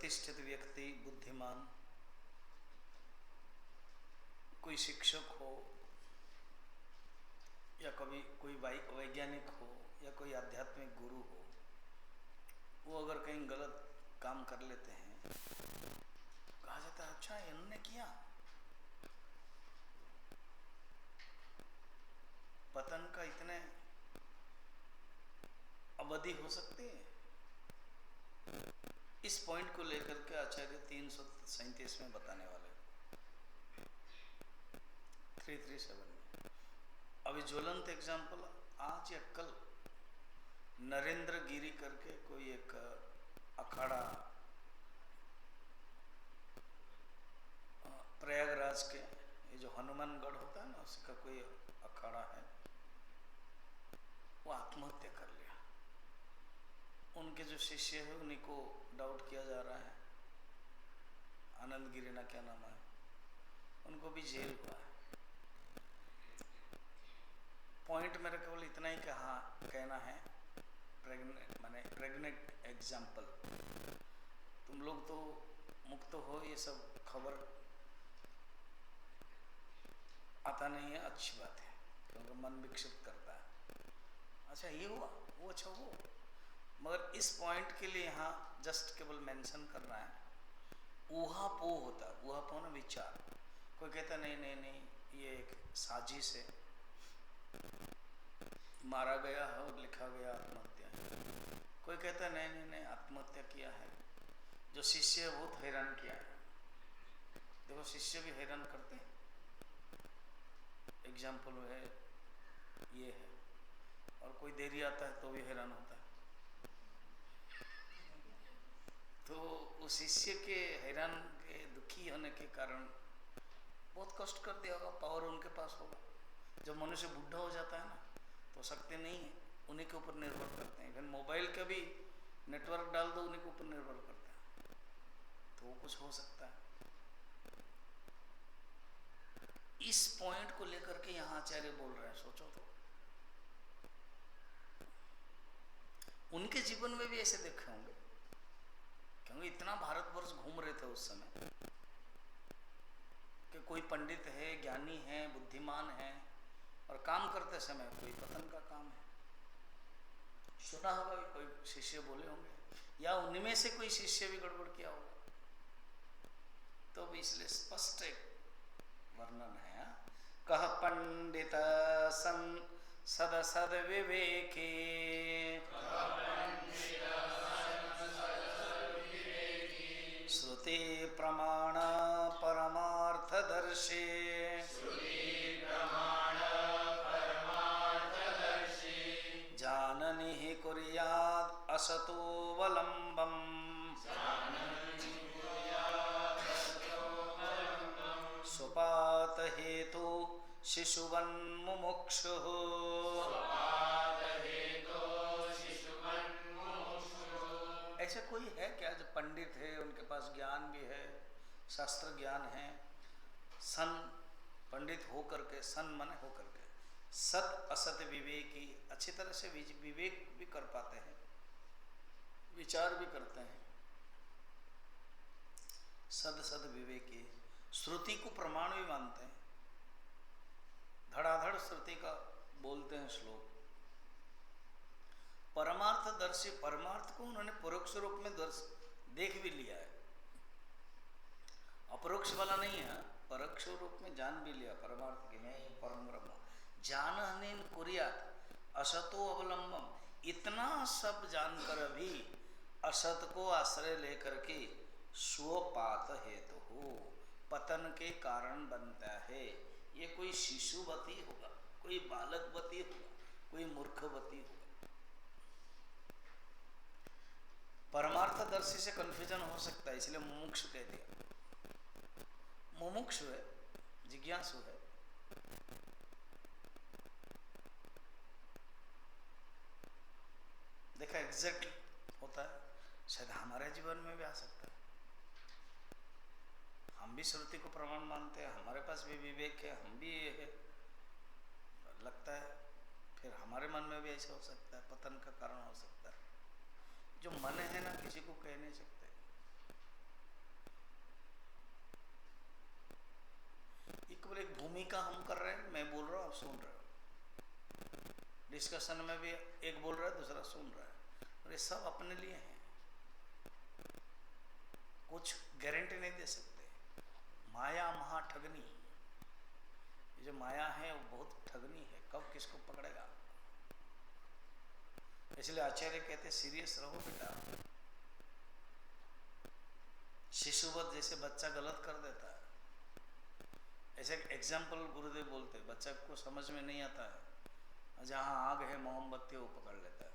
प्रतिष्ठित व्यक्ति, बुद्धिमान, कोई शिक्षक हो या कभी कोई वैज्ञानिक हो या कोई आध्यात्मिक गुरु हो, वो अगर कहीं गलत काम कर लेते हैं, कहा जाता है अच्छा इन्होंने किया। पतन का इतने अवधि हो सकती है। इस पॉइंट को लेकर के आचार्य 337 में बताने वाले 337 में। अभी ज्वलंत एग्जाम्पल आज या कल नरेंद्र गिरी करके कोई एक अखाड़ा प्रयागराज के, ये जो हनुमानगढ़ होता है ना, उसका कोई अखाड़ा है, वो आत्महत्या कर लिया। उनके जो शिष्य है उन्हीं को डाउट किया जा रहा है, आनंद गिरी ना क्या नाम है, उनको भी जेल हुआ है। पॉइंट मेरा केवल इतना ही कि हाँ कहना है, प्रेग्नेंट एग्जाम्पल। तुम लोग तो मुक्त हो, ये सब खबर आता नहीं है, अच्छी बात है, क्योंकि मन विक्षिप्त करता है। अच्छा ये हुआ, वो अच्छा वो, मगर इस पॉइंट के लिए यहाँ जस्ट केवल मेंशन करना है, ऊहापोह होता है, ऊहापोह ना विचार। कोई कहता नहीं नहीं नहीं ये एक साजिश है, मारा गया है और लिखा गया आत्महत्या। कोई कहता नहीं नहीं नहीं आत्महत्या किया है, जो शिष्य है बहुत हैरान किया है। देखो शिष्य भी हैरान करते हैं, एग्जाम्पल है ये है, और कोई देरी आता है तो भी हैरान होता है। तो उस शिष्य के हैरान के दुखी होने के कारण बहुत कष्ट कर दिया होगा, पावर उनके पास होगा। जब मनुष्य बुढ़ा हो जाता है ना, तो शक्ति नहीं है, उन्हीं के ऊपर निर्भर करते हैं। फिर मोबाइल का भी नेटवर्क डाल दो, उन्हीं के ऊपर निर्भर करते हैं, तो वो कुछ हो सकता है। इस पॉइंट को लेकर के यहाँ आचार्य बोल रहे हैं, सोचो तो उनके जीवन में भी ऐसे देखे होंगे, क्योंकि इतना भारतवर्ष घूम रहे थे उस समय कि कोई पंडित है, ज्ञानी है, बुद्धिमान है, और काम करते समय कोई पतन का काम है। सुना होगा कि कोई शिष्य बोले होंगे या उनमें से कोई शिष्य भी गड़बड़ किया होगा, तो भी इसलिए स्पष्ट एक वर्णन है। कह पंडित सन सद सद विवेके, श्रुति प्रमाण परमार्थदर्शी, जाननि हि कुर्यात् असतोऽवलम्बम्, सुपात हेतु शिशुवन्मुमुक्षुः, ऐसे कोई है क्या जो पंडित है, उनके पास ज्ञान भी है, शास्त्र ज्ञान है, सन पंडित हो करके, सन मन हो करके सत असत विवेकी, अच्छी तरह से विवेक भी कर पाते हैं, विचार भी करते हैं, सद सद विवेकी, श्रुति को प्रमाण भी मानते हैं, धड़ाधड़ श्रुति का बोलते हैं श्लोक। परमार्थदर्शी, परमार्थ को उन्होंने परोक्ष रूप में देख भी लिया है, अपरोक्ष वाला नहीं है, परोक्ष रूप में जान भी लिया परमार्थ के, मैं परम ब्रह्म। जाननि कुर्यात् असतो अवलंबम, इतना सब जानकर भी असत को आश्रय लेकर के स्वपात हेतु हो, पतन के कारण बनता है। ये कोई शिशुवती होगा, कोई बालकवती होगा, कोई मूर्खवती होगा। परमार्थदर्शी से कंफ्यूजन हो सकता है, इसलिए मुमुक्षु कह दिया। मुमुक्षु है, जिज्ञासु है, देखा एग्जैक्ट होता है, शायद हमारे जीवन में भी आ सकता है। हम भी श्रुति को प्रमाण मानते हैं, हमारे पास भी विवेक है, हम भी ये है, लगता है फिर हमारे मन में भी ऐसा हो सकता है, पतन का कारण हो सकता है। जो मन है ना, किसी को कह नहीं सकते, केवल एक भूमिका हम कर रहे हैं, मैं बोल रहा हूँ आप सुन रहे हो, डिस्कशन में भी एक बोल रहा है दूसरा सुन रहा है, और ये सब अपने लिए हैं, कुछ गारंटी नहीं दे सकते। माया महा ठगनी, ये जो माया है वो बहुत ठगनी है, कब किसको पकड़ेगा। इसलिए आचार्य कहते सीरियस रहो बेटा। शिशुवत जैसे बच्चा गलत कर देता है, ऐसे एग्जाम्पल गुरुदेव बोलते, बच्चा को समझ में नहीं आता है, जहाँ आग है मोमबत्ती वो पकड़ लेता है।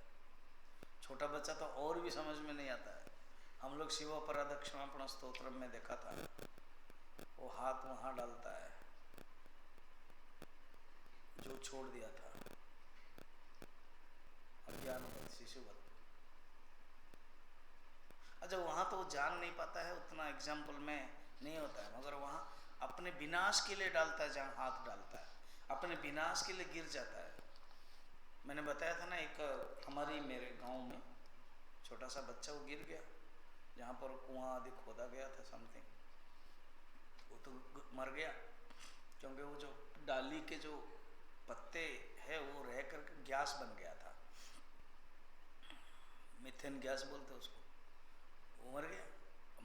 छोटा बच्चा तो और भी समझ में नहीं आता है। हम लोग शिव अपराधक्षमापण स्तोत्र में देखा था, वो हाथ वहाँ डालता है जो छोड़ दिया था, अज्ञानवत शिशुवत। अच्छा, वहाँ तो वो जान नहीं पाता है, उतना एग्जाम्पल में नहीं होता है, मगर वहाँ अपने विनाश के लिए डालता है, जहाँ हाथ डालता है अपने विनाश के लिए गिर जाता है। मैंने बताया था ना, एक हमारी मेरे गांव में छोटा सा बच्चा वो गिर गया, जहाँ पर कुआं आदि खोदा गया था समथिंग, वो तो मर गया, क्योंकि वो जो डाली के जो पत्ते है वो रह कर गैस बन गया था, मिथेन गैस बोलते उसको, वो मर गया।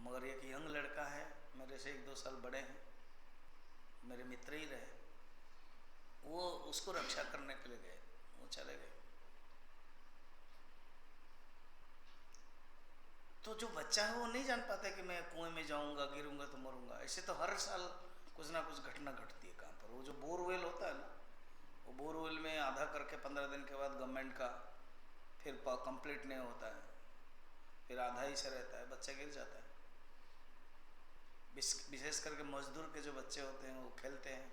मगर एक यंग लड़का है, मेरे से 1-2 साल बड़े हैं, मेरे मित्र ही रहे, वो उसको रक्षा करने के लिए गए, वो चले गए। तो जो बच्चा है वो नहीं जान पाता कि मैं कुएं में जाऊंगा, गिरूंगा तो मरूंगा। ऐसे तो हर साल कुछ ना कुछ घटना घटती है कहाँ पर। वो जो बोरवेल होता है ना, वो बोरवेल में आधा करके 15 दिन के बाद गवर्नमेंट का फिर कंप्लीट नहीं होता है, फिर आधा ही से रहता है, बच्चा गिर जाता है। विशेष करके मजदूर के जो बच्चे होते हैं वो खेलते हैं,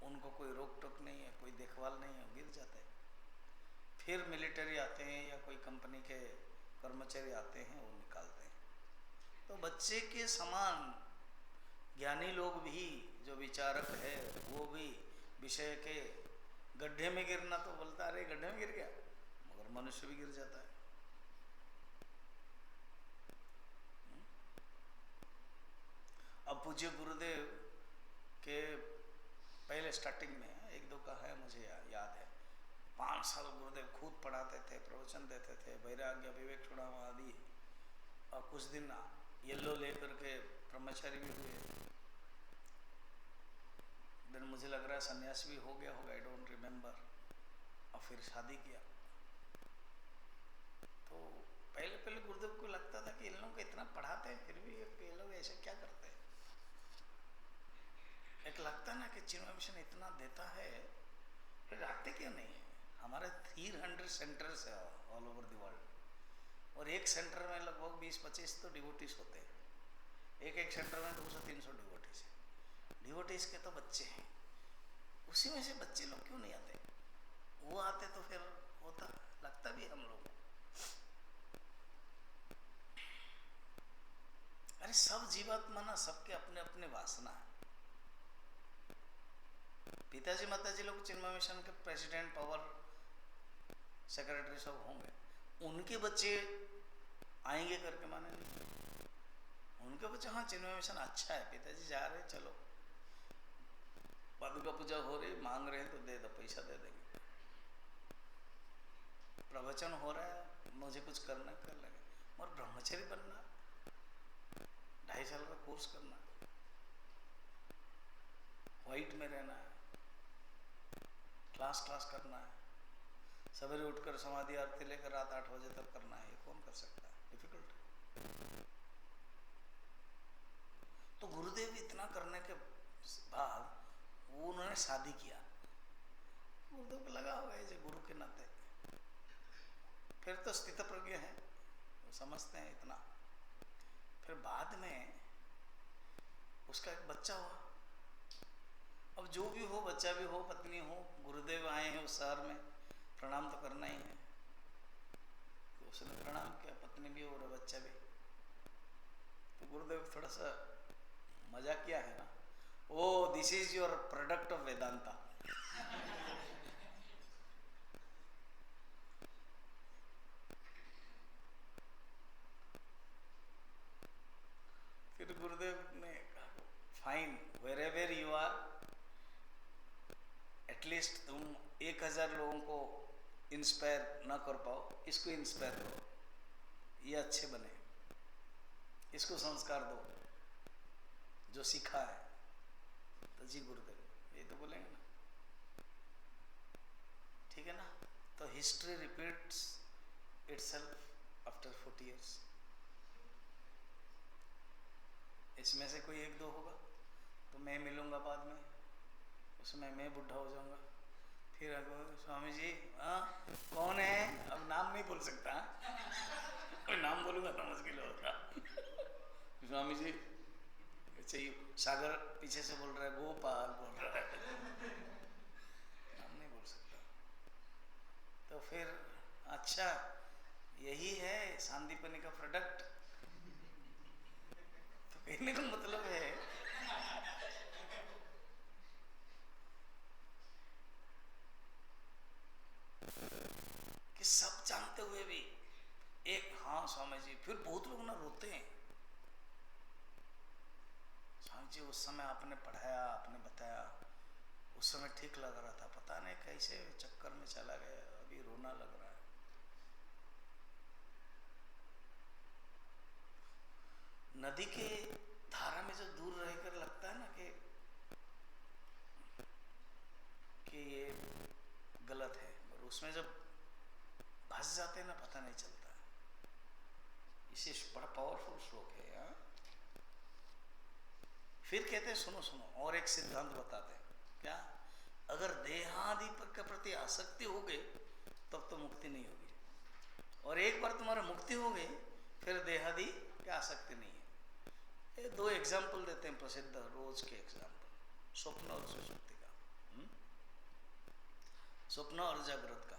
उनको कोई रोक टोक नहीं है, कोई देखभाल नहीं है, गिर जाते हैं। फिर मिलिट्री आते हैं या कोई कंपनी के कर्मचारी आते हैं, वो निकालते हैं। तो बच्चे के समान ज्ञानी लोग भी, जो विचारक है, वो भी विषय के गड्ढे में गिरना तो बोलता अरे गड्ढे में गिर गया, मगर मनुष्य भी गिर जाता है। अब पूज्य गुरुदेव के पहले स्टार्टिंग में 1-2 का है मुझे याद है, 5 साल गुरुदेव खुद पढ़ाते थे, प्रवचन देते थे, वैराग्य विवेक चुड़ावा आदि, और कुछ दिन येलो लेकर के ब्रह्मचारी भी हुए। दिन मुझे लग रहा है सन्यास भी हो गया होगा, आई डोंट रिमेम्बर। और फिर शादी किया। तो पहले गुरुदेव को लगता था कि इन लोगों को इतना पढ़ाते हैं, फिर भी ये लोग ऐसे क्या करते हैं। एक लगता ना कि चिन्मय मिशन इतना देता है, फिर आते क्यों नहीं है। हमारे 300 सेंटर्स है ऑल ओवर द वर्ल्ड, और एक सेंटर में लगभग 20-25 तो डिवोटीज होते हैं, एक सेंटर में 200-300 डिवोटीज है। डिवोटीज के तो बच्चे हैं, उसी में से बच्चे लोग क्यों नहीं आते। वो आते तो फिर होता, लगता भी हम लोग। अरे सब जीवात्मा ना, सबके अपने अपने वासना है। पिताजी माताजी लोग चिन्मय मिशन के प्रेसिडेंट, पावर सेक्रेटरी सब होंगे, उनके बच्चे आएंगे करके माने नहीं। उनके बच्चे हाँ चिन्मय मिशन अच्छा है, पिताजी जा रहे चलो, पादुका पूजा हो रही, मांग रहे हैं तो दे दो, पैसा दे देंगे। प्रवचन हो रहा है, मुझे कुछ करना कर लेंगे। और ब्रह्मचारी बनना, 2.5 साल का कोर्स करना, व्हाइट में रहना है, क्लास करना है, सवेरे उठकर समाधि आरती लेकर रात 8 बजे तक करना है, ये कौन कर सकता है। डिफिकल्ट है। तो गुरुदेव इतना करने के बाद वो उन्होंने शादी किया। गुरुदेव को लगा होगा ये गुरु के नाते, फिर तो स्थित प्रज्ञ है, वो समझते हैं इतना। फिर बाद में उसका एक बच्चा हुआ। अब जो भी हो, बच्चा भी हो, पत्नी हो, गुरुदेव आए हैं उस शहर में, प्रणाम तो करना ही है। तो उसने प्रणाम किया, पत्नी भी और बच्चा भी। तो गुरुदेव थोड़ा सा मजाक किया है ना, oh this is your product of Vedanta. फिर गुरुदेव ने कहा फाइन, एटलीस्ट तुम 1000 लोगों को इंस्पायर ना कर पाओ, इसको इंस्पायर करो, ये अच्छे बने, इसको संस्कार दो जो सीखा है। तो जी गुरुदेव ये तो बोलेंगे ना, ठीक है ना। तो history repeats itself after 40 years। इसमें से कोई एक दो होगा तो मैं मिलूंगा बाद में, उसमें मैं बुढ़ा हो जाऊंगा, फिर स्वामी जी हाँ कौन है, अब नाम नहीं बोल सकता, कोई नाम बोलूंगा तो मुश्किल होगा। स्वामी जी चाहिए, सागर पीछे से बोल रहा है, गोपाल बोल रहा है, नाम नहीं बोल सकता। तो फिर अच्छा यही है सांदीपनी का प्रोडक्ट, तो कहने का मतलब है कि सब जानते हुए भी एक हाँ स्वामी जी, फिर बहुत लोग ना रोते हैं, स्वामी जी उस समय आपने पढ़ाया, आपने बताया, उस समय ठीक लग रहा था, पता नहीं कैसे चक्कर में चला गया, अभी रोना लग रहा है। नदी के धारा में जो दूर रहकर लगता है ना कि ये गलत है, और उसमें जब फंस जाते हैं ना पता नहीं चलता। इसे बड़ा पावरफुल श्लोक है यार। फिर कहते हैं सुनो सुनो और एक सिद्धांत बताते हैं, क्या, अगर देहादि के प्रति आसक्ति हो गई तब तो मुक्ति नहीं होगी, और एक बार तुम्हारा मुक्ति हो गई फिर देहादि की आसक्ति नहीं है। ये दो एग्जाम्पल देते हैं प्रसिद्ध रोज के एग्जाम्पल, स्वप्न और सुषुप्ति का, स्वप्न और जागृत का।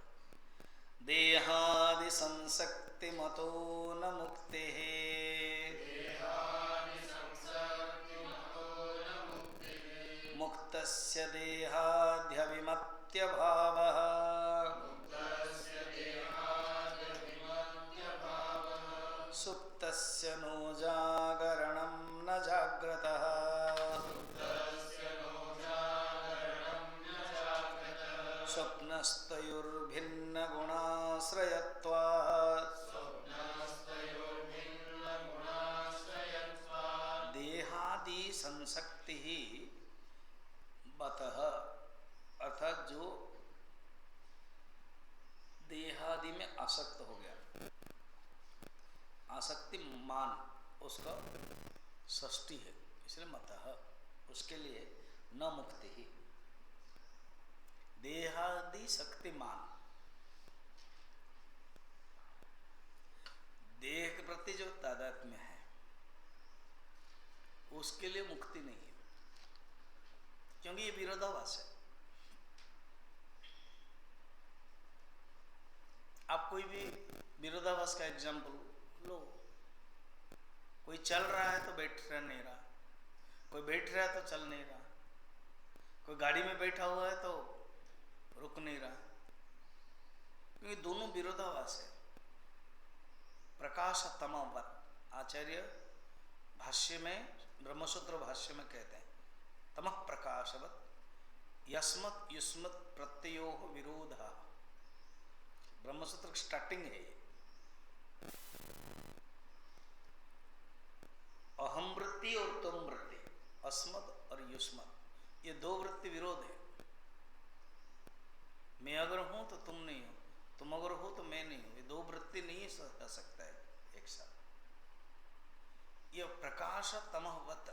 देहादि संसक्ति मतो न मुक्ते, मुक्तस्य देहाद्यविमत्य भावः, सुप्तस्य नो जागरणं न जाग्रतः, स्वप्नस्तयोर्भिन्न गुणाश्रयत्वात्, देहादि संसक्ति ही बतः, अर्थात जो देहादि में आसक्त हो गया, आसक्ति मान उसका षष्ठी है, इसलिए मतः, उसके लिए न मुक्ति ही। देहादि शक्तिमान, देह के प्रति जो तादात्म्य है उसके लिए मुक्ति नहीं है, क्योंकि ये विरोधाभास है। आप कोई भी विरोधाभास का एग्जाम्पल लो, कोई चल रहा है तो बैठ नहीं रहा, कोई बैठ रहा है तो चल नहीं रहा, कोई गाड़ी में बैठा हुआ है तो रुक नहीं रहा, क्योंकि दोनों विरोधाभास है। प्रकाश तमवत, आचार्य भाष्य में, ब्रह्मसूत्र भाष्य में कहते हैं तमः प्रकाशवत यस्मत् युष्मत् प्रत्ययोः विरोधः, ब्रह्मसूत्र की स्टार्टिंग है ये। अहम वृत्ति और तुम वृत्ति, अस्मत् और युष्मत्, ये दो वृत्ति विरोध है। मैं अगर हूं तो तुम नहीं हो, तुम अगर हो तो मैं नहीं हूं, ये दो वृत्ति नहीं रह सकता है एक साथ। यह प्रकाश तमहवत,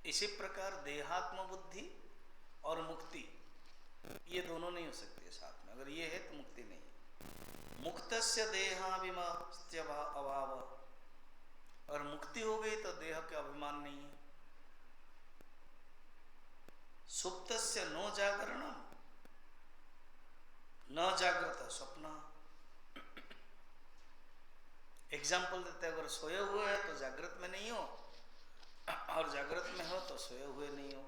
इसी प्रकार देहात्म बुद्धि और मुक्ति ये दोनों नहीं हो सकती है साथ में, अगर ये है तो मुक्ति नहीं है। मुक्तस्य देहाभिमत्य अभाव, और मुक्ति हो गई तो देह के अभिमान नहीं है। सुप्तस्य नो जागरणम न जागृत स्वप्न, एग्जाम्पल देते हैं, अगर सोए हुए हैं तो जागृत में नहीं हो, और जागृत में हो तो सोए हुए नहीं हो।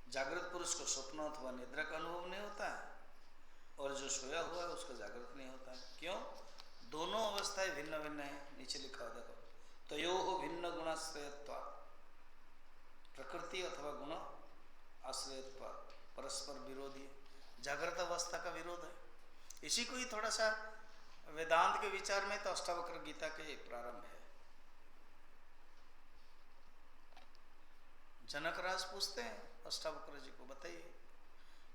जागृत पुरुष को स्वप्न अथवा निद्रा का अनुभव नहीं होता है, और जो सोया हुआ है उसका जागृत नहीं होता है। क्यों? दोनों अवस्थाएं भिन्न भिन्न है। नीचे लिखा हो देखो, तयोः भिन्न गुणाश्रयत्वात्, प्रकृति अथवा गुण आश्रयत्वात् परस्पर विरोधी, जागृत अवस्था का विरोध है। इसी को ही थोड़ा सा वेदांत के विचार में तो अष्टावक्र गीता के प्रारंभ है। जनकराज पूछते हैं अष्टावक्र जी को, बताइए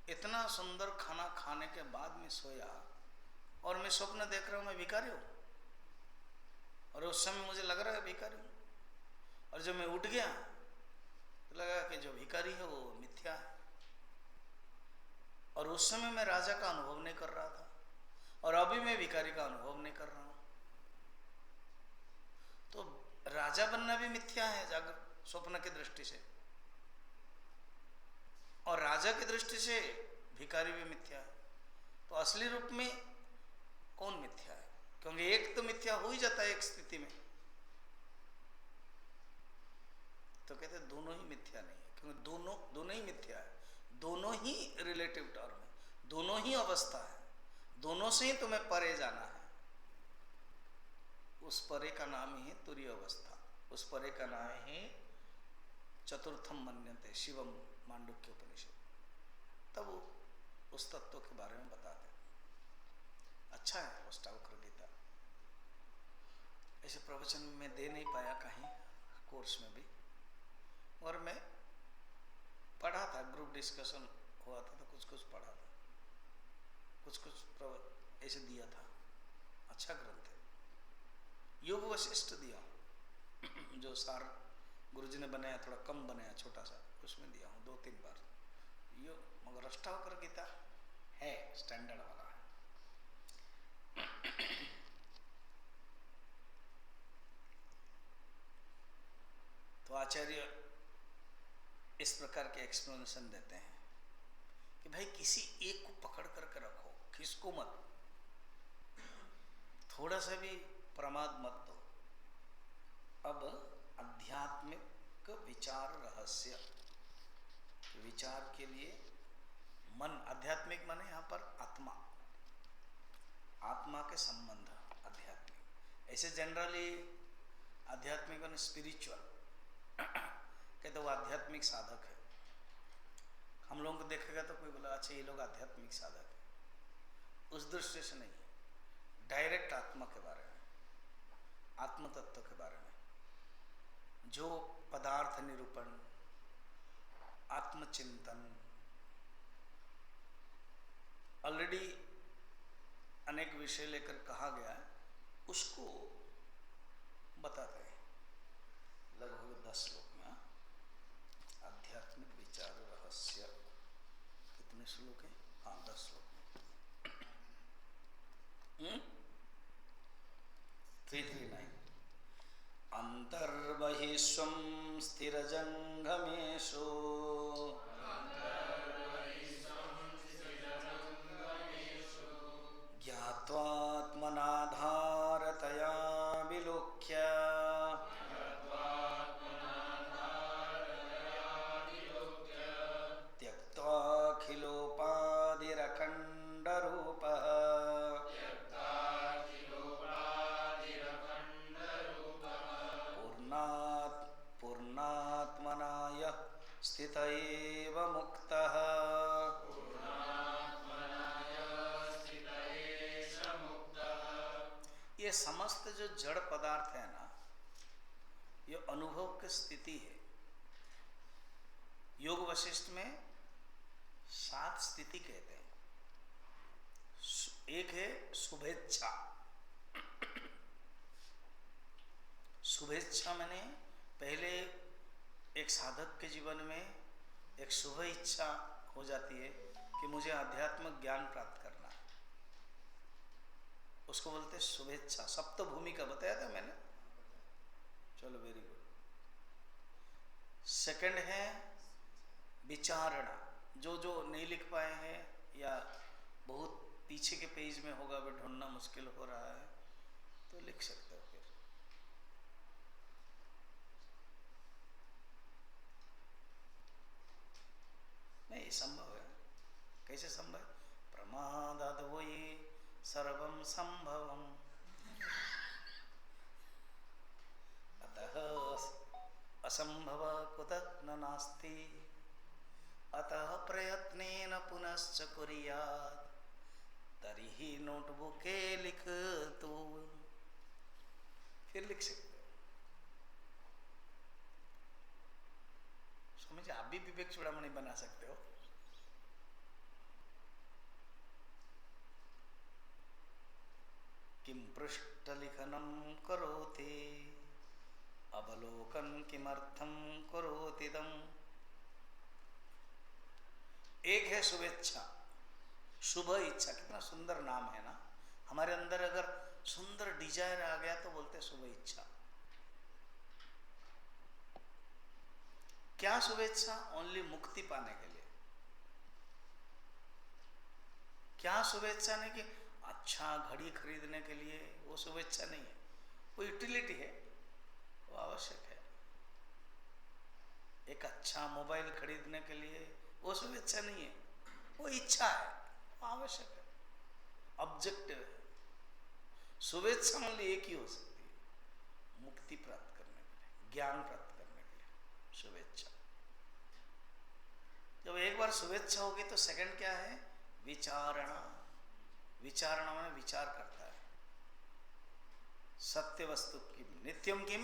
इतना सुंदर खाना खाने के बाद में सोया और मैं स्वप्न देख रहा हूं मैं भिखारी हूं, और उस समय मुझे लग रहा है भिखारी हूं, और जब मैं उठ गया तो लगा कि जो भिखारी है वो मिथ्या है, और उस समय मैं राजा का अनुभव नहीं कर रहा था और अभी मैं भिखारी का अनुभव नहीं कर रहा हूं। तो राजा बनना भी मिथ्या है जागृत स्वप्न की दृष्टि से, और राजा की दृष्टि से भिखारी भी मिथ्या है। तो असली रूप में कौन मिथ्या है? क्योंकि एक तो मिथ्या हो ही जाता है एक स्थिति में। तो कहते हैं दोनों ही मिथ्या नहीं है, क्योंकि दोनों ही मिथ्या है, दोनों ही रिलेटिव टर्म है, दोनों ही अवस्था है, दोनों से ही तुम्हें परे जाना है। उस परे का नाम ही है तुरीय अवस्था, उस परे का नाम है चतुर्थम मन्यते शिवम मांडुक्य उपनिषद। तब उस तत्व के बारे में बताते हैं। अच्छा है अष्टावक्र गीता। ऐसे प्रवचन में दे नहीं पाया कहीं कोर्स में भी, और मैं पढ़ा था, ग्रुप डिस्कशन हुआ था तो कुछ पढ़ा था, कुछ ऐसे दिया था। अच्छा ग्रंथ है। योग वशिष्ठ दिया जो सार गुरुजी ने बनाया, थोड़ा कम बनाया, छोटा सा, उसमें दिया हूँ 2-3 बार। यो मगर अष्टावक्र गीता है स्टैंडर्ड वाला है। तो आचार्य इस प्रकार के एक्सप्लेनेशन देते हैं कि भाई किसी एक को पकड़ करके रखो, किसको मत, थोड़ा सा भी प्रमाद मत दो। अब आध्यात्मिक विचार रहस्य, विचार के लिए मन, आध्यात्मिक मन है यहाँ पर आत्मा, आत्मा के संबंध आध्यात्मिक। ऐसे जनरली आध्यात्मिक और स्पिरिचुअल कहते वो आध्यात्मिक साधक है। हम लोगों को देखेगा तो कोई बोला अच्छा ये लोग आध्यात्मिक साधक है, उस दृष्टि से नहीं है। डायरेक्ट आत्मा के बारे में, आत्म तत्व के बारे में, जो पदार्थ निरूपण, आत्मचिंतन, ऑलरेडी अनेक विषय लेकर कहा गया है, उसको बताते हैं लगभग 10 श्लोक में। आध्यात्मिक विचार रहस्य कितने श्लोक है? हाँ 10 श्लोक में। 339 अंतर्बहिष्वं स्थिरजंगमेषु ज्ञात्वात्मनाधारतया विलोक्य त्यक्त्वाखिलोपाधिरखण्डरूपः पूर्णात्मनाय स्थित एव मुक्तः। ये समस्त जो जड़ पदार्थ है ना, ये अनुभव की स्थिति है। योग वशिष्ठ में 7 स्थिति कहते हैं। एक है शुभेच्छा। शुभेच्छा मैंने पहले एक साधक के जीवन में एक शुभ इच्छा हो जाती है कि मुझे आध्यात्मिक ज्ञान प्राप्त करना है, उसको बोलते हैं शुभेच्छा। सप्तभूमि का बताया था मैंने, चलो वेरी गुड। सेकंड है विचारणा, जो नहीं लिख पाए हैं या बहुत पीछे के पेज में होगा, वे ढूंढना मुश्किल हो रहा है तो लिख सकते हो फिर। नहीं संभव है। कैसे संभव? प्रमादाद वो ये सर्वम संभवम असंभव कुतः न नास्ति अतः प्रयत्नेन पुनश्च कुर्यात् तर्हि नोटबुके लिख तो। फिर लिख सकते हो। स्वामी जी आप भी विवेक चूड़ामणि बना सकते हो। किम पृष्ठलिखनम करोति अवलोकन किमर्थम करोतिदम। एक है शुभेच्छा, शुभ इच्छा। कितना सुंदर नाम है ना। हमारे अंदर अगर सुंदर डिजायर आ गया तो बोलते शुभ इच्छा। क्या शुभेच्छा? ओनली मुक्ति पाने के लिए। क्या शुभेच्छा नहीं कि अच्छा घड़ी खरीदने के लिए, वो शुभेच्छा नहीं है। वो यूटिलिटी है, वो आवश्यक है। एक अच्छा मोबाइल खरीदने के लिए वो शुभेच्छा नहीं है, वो इच्छा है, वो आवश्यक है, ऑब्जेक्टिव है। शुभेच्छा मतलब एक ही हो सकती है, मुक्ति प्राप्त करने के लिए, ज्ञान प्राप्त करने के लिए शुभेच्छा। जब एक बार शुभेच्छा होगी तो सेकंड क्या है? विचारणा। विचारणा माने विचार करता है। सत्य वस्तु किम नित्यम किम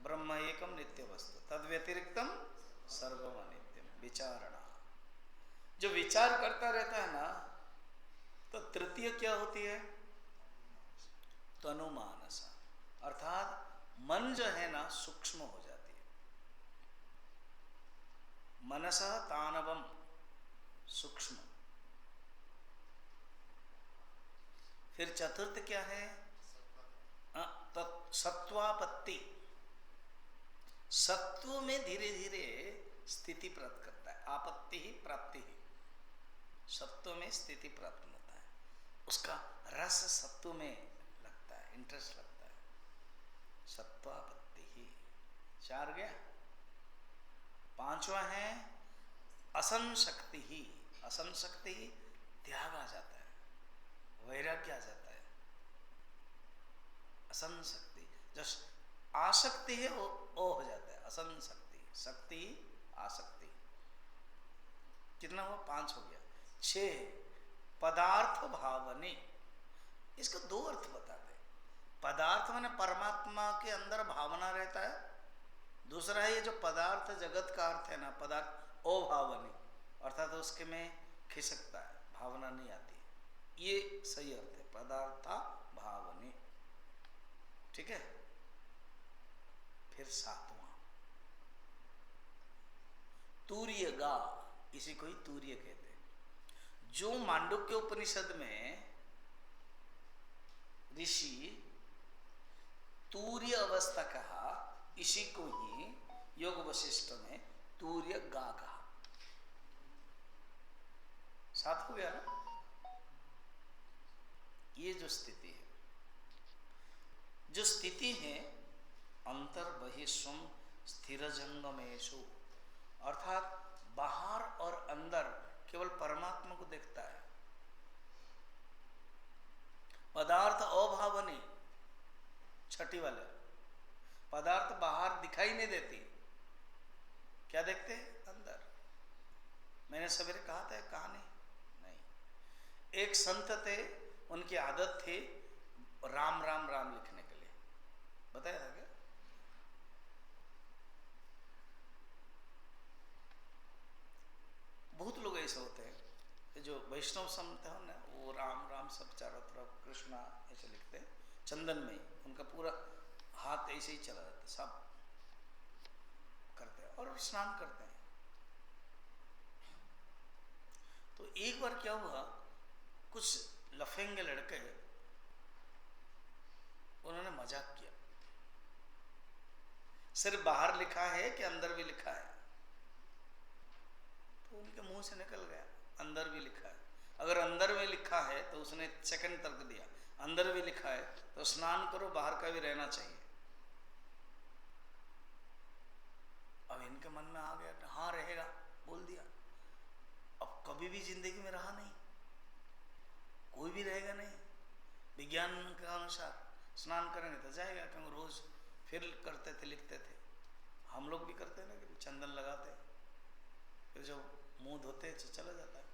ब्रह्म एकम नित्य वस्तु तद व्यतिरिक्तम सर्वम अनित्यम। विचारणा। जो विचार करता रहता है ना, तो तृतीय क्या होती है? तनुमानसा, अर्थात मन जो है ना सूक्ष्म हो जाती है। मनसा तानवम, सूक्ष्म। फिर चतुर्थ क्या है? सत्वापत्ति। सत्व में धीरे धीरे स्थिति प्राप्त करता है। आपत्ति ही प्राप्ति ही। सत्व में स्थिति प्राप्त होता है, उसका रस सत्व में लगता है, इंटरेस्ट लगता है। सत्वापत्ति ही। चार गया। पांचवा है असंशक्ति ही। असंशक्ति ही त्याग आ जाता है, वैराग्य आ जाता है। असंशक्ति। जो आसक्ति है वो हो जाता है असंशक्ति। शक्ति आसक्ति। कितना हुआ? 5 हो गया। 6 पदार्थ भावने। इसको 2 अर्थ बताते हैं। पदार्थ माने परमात्मा के अंदर भावना रहता है। दूसरा है ये जो पदार्थ जगत का अर्थ है ना, पदार्थ अभावनी, अर्थात उसके में खिसकता है, भावना नहीं आती। ये सही अर्थ है, पदार्थ भावने। ठीक है। फिर 7वां तूर्य गा। इसी को ही तूर्य कहते हैं। जो मांडुक्य उपनिषद में ऋषि तूर्य अवस्था कहा, इसी को ही योग वशिष्ठ में तूर्य गा कहा। 7 हो गया ना। ये जो स्थिति है, जो स्थिति है अंतर बहिस्वम स्थिर जंगमेशु, अर्थात बाहर और अंदर केवल परमात्मा को देखता है। पदार्थ अभावनी, छठी वाले। पदार्थ बाहर दिखाई नहीं देती, क्या देखते हैं? अंदर। मैंने सवेरे कहा था कहानी नहीं। एक संत थे, उनकी आदत थी राम राम राम लिखने के लिए। बताया था क्या? बहुत लोग ऐसे होते हैं जो वैष्णव संत है ना, वो राम राम सब चारों तरफ कृष्णा ऐसे लिखते हैं चंदन में ही। उनका पूरा हाथ ऐसे ही चला जाता है, सब करते हैं और स्नान करते हैं। तो एक बार क्या हुआ, कुछ लफेंगे लड़के उन्होंने मजाक किया। सिर्फ बाहर लिखा है कि अंदर भी लिखा है? तो उनके मुंह से निकल गया अंदर भी लिखा है। अगर अंदर में लिखा है तो उसने सेकंड तर्क दिया, अंदर भी लिखा है तो स्नान करो, बाहर का भी रहना चाहिए। अब इनके मन में आ गया कि हाँ रहेगा, बोल दिया। अब कभी भी जिंदगी में रहा नहीं, कोई भी रहेगा नहीं। विज्ञान के अनुसार स्नान करेंगे तो जाएगा, क्योंकि रोज फिर करते थे, लिखते थे। हम लोग भी करते हैं ना कि चंदन लगाते, फिर जब मुंह धोते तो चला जाता है।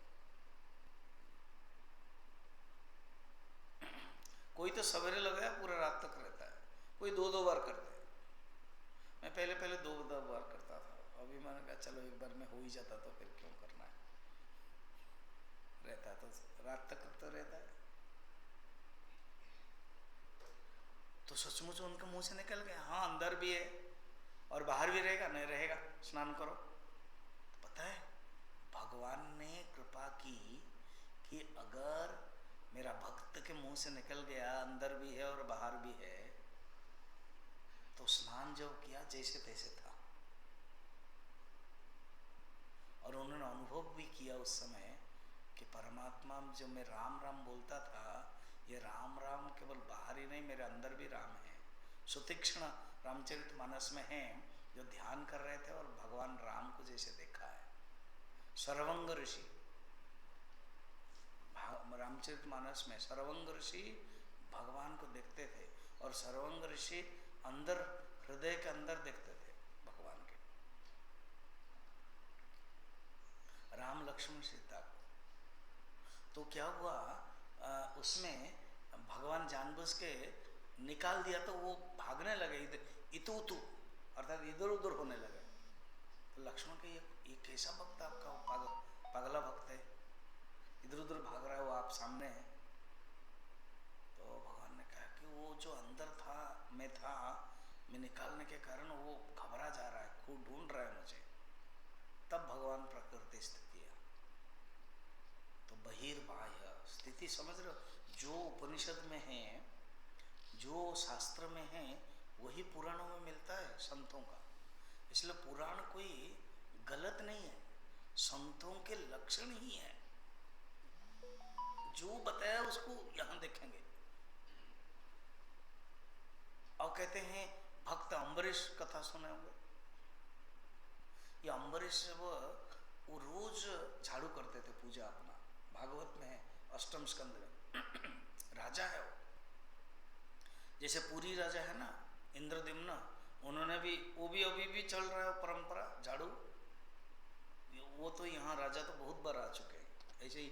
कोई तो सवेरे लगाया पूरा रात तक रहता है, कोई दो दो बार करते हैं। मैं पहले पहले दो दो बार करता था, अभी मैंने कहा चलो एक बार में हो ही जाता तो फिर क्यों करना है, रहता तो रात तक तो रहता है। तो सचमुच उनके मुंह से निकल गया, हाँ अंदर भी है और बाहर भी रहेगा, नहीं रहेगा स्नान करो। पता है भगवान ने कृपा की कि अगर मेरा भक्त के मुंह से निकल गया अंदर भी है और बाहर भी है, तो स्नान जब किया जैसे तैसे था। और उन्होंने अनुभव भी किया उस समय कि परमात्मा जब मैं राम राम बोलता था, ये राम राम केवल बाहर ही नहीं, मेरे अंदर भी राम है। सुतीक्ष्ण रामचरितमानस में है, जो ध्यान कर रहे थे और भगवान राम को जैसे देखा है। सर्वंग ऋषि, रामचरितमानस में सर्वंग ऋषि भगवान को देखते थे और सर्वंग ऋषि अंदर हृदय के अंदर देखते थे भगवान के, राम लक्ष्मण सीता को। तो क्या हुआ उसमें भगवान जानबूझ के निकाल दिया तो वो भागने लगे इतु उतु, अर्थात इधर उधर होने लगे। तो लक्ष्मण के ये कैसा भक्त आपका, पागला भक्त है, इधर उधर भाग रहा है वो आप सामने है। तो भगवान ने कहा कि वो जो अंदर था मैं था, मैं निकालने के कारण वो घबरा जा रहा है, खूब ढूंढ रहा है मुझे। तब भगवान प्रकृति स्थित किया। तो बहिर्बाह्य स्थिति समझ रहे हो, जो उपनिषद में है, जो शास्त्र में है, वही पुराणों में मिलता है संतों का। इसलिए पुराण कोई गलत नहीं है, संतों के लक्षण ही है। जो बताया उसको यहां देखेंगे। और कहते हैं भक्त अम्बरीश कथा सुने होंगे। ये अम्बरीश वो रोज झाड़ू करते थे पूजा अपना, भागवत में है अष्टम स्कंद में। राजा है वो, जैसे पूरी राजा है ना इंद्रद्युम्न, उन्होंने भी, वो भी अभी भी चल रहा है परंपरा झाड़ू। वो तो यहाँ राजा तो बहुत बार आ चुके हैं, ऐसे ही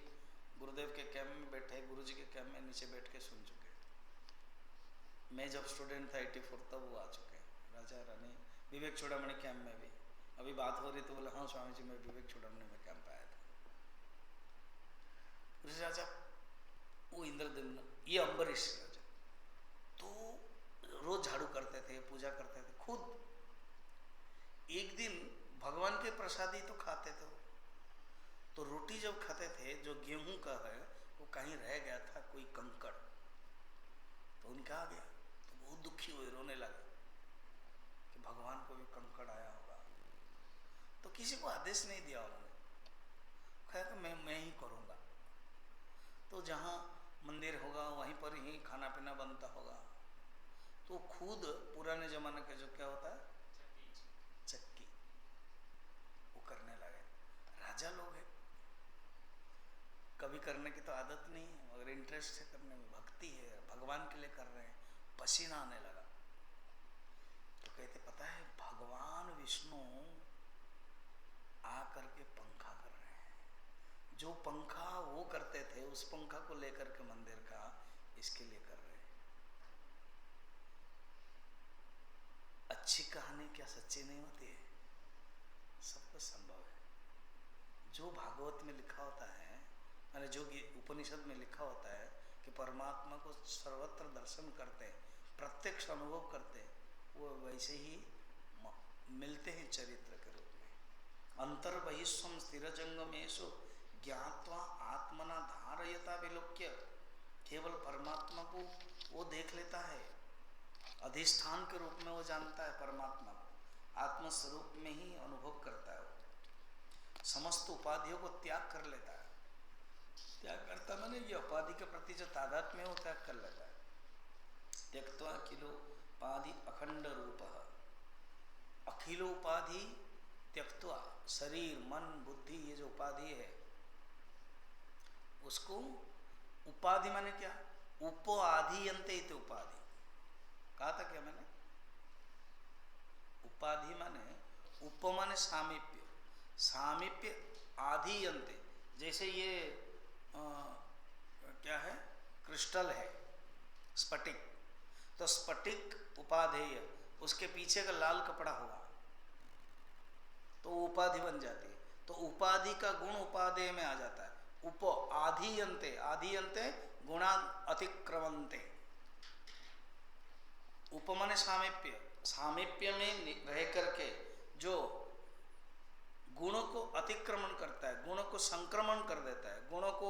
गुरुदेव के कैंप में बैठे, गुरुजी के कैंप में नीचे बैठ के सुन चुके। मैं जब स्टूडेंट था 84 तब वो आ चुके हैं, राजा रानी। विवेक चूड़ामणि कैंप में भी अभी बात हो रही तो बोले हाँ स्वामी जी मैं विवेक चूड़ामणि में कैंप आया था। राजा वो इंद्रद्युम्न, ये अम्बरीश राजा, तो रोज झाड़ू करते थे, पूजा करते थे खुद। एक दिन भगवान के प्रसादी तो खाते थे, तो रोटी जब खाते थे, जो गेहूं का है वो कहीं रह गया था, कोई कंकड़, तो उनका आ गया, तो बहुत दुखी हुए, रोने लगे कि भगवान को भी कंकड़ आया होगा। तो किसी को आदेश नहीं दिया उन्होंने, कहा कि मैं ही करूँगा। तो जहाँ मंदिर होगा वहीं पर ही खाना पीना बनता होगा। तो खुद पुराने जमाने का जो क्या होता है चक्की, वो करने लगे। राजा लोग हैं, कभी करने की तो आदत नहीं है, मगर इंटरेस्ट है करने में, भक्ति है, भगवान के लिए कर रहे हैं, पसीना आने लगा। तो कहते पता है भगवान विष्णु आकर के पंखा कर रहे हैं, जो पंखा वो करते थे उस पंखा को लेकर के मंदिर का इसके लिए कर रहे हैं। अच्छी कहानी क्या सच्ची नहीं होती है? सब कुछ संभव है। जो भागवत में लिखा होता है, मैंने जो उपनिषद में लिखा होता है कि परमात्मा को सर्वत्र दर्शन करते हैं, प्रत्यक्ष अनुभव करते हैं, वो वैसे ही मिलते हैं चरित्र के रूप में। अंतर बहिस्वम स्थिर जंगमेशु ज्ञात्वा आत्मना धारयता विलोक्य, केवल परमात्मा को वो देख लेता है, अधिष्ठान के रूप में वो जानता है परमात्मा को, आत्मस्वरूप में ही अनुभव करता है वो, समस्त उपाधियों को त्याग कर लेता है। त्याग करता मैंने ये उपाधि के प्रति जो तादात्म्य है वो त्याग कर लेता है। त्यक्त्वा अखिलोपाधि अखंड रूप, अखिलोपाधि त्यक्त्वा, शरीर मन बुद्धि ये जो उपाधि है उसको, उपाधि माने क्या, उपाधियन्ते इति उपाधि कहा था क्या मैंने, उपाधि माने उप माने सामीप्य, सामीप्य आधि अंते। जैसे ये क्या है, क्रिस्टल है, स्फटिक, तो स्फटिक उपाधेय, उसके पीछे का लाल कपड़ा होगा तो उपाधि बन जाती है। तो उपाधि का गुण उपादेय में आ जाता है। उप आधियन्ते, आधियन्ते गुणा अतिक्रमन्ते। उप माने सामीप्य, सामीप्य में रह करके जो गुणों को अतिक्रमण करता है, गुणों को संक्रमण कर देता है, गुणों को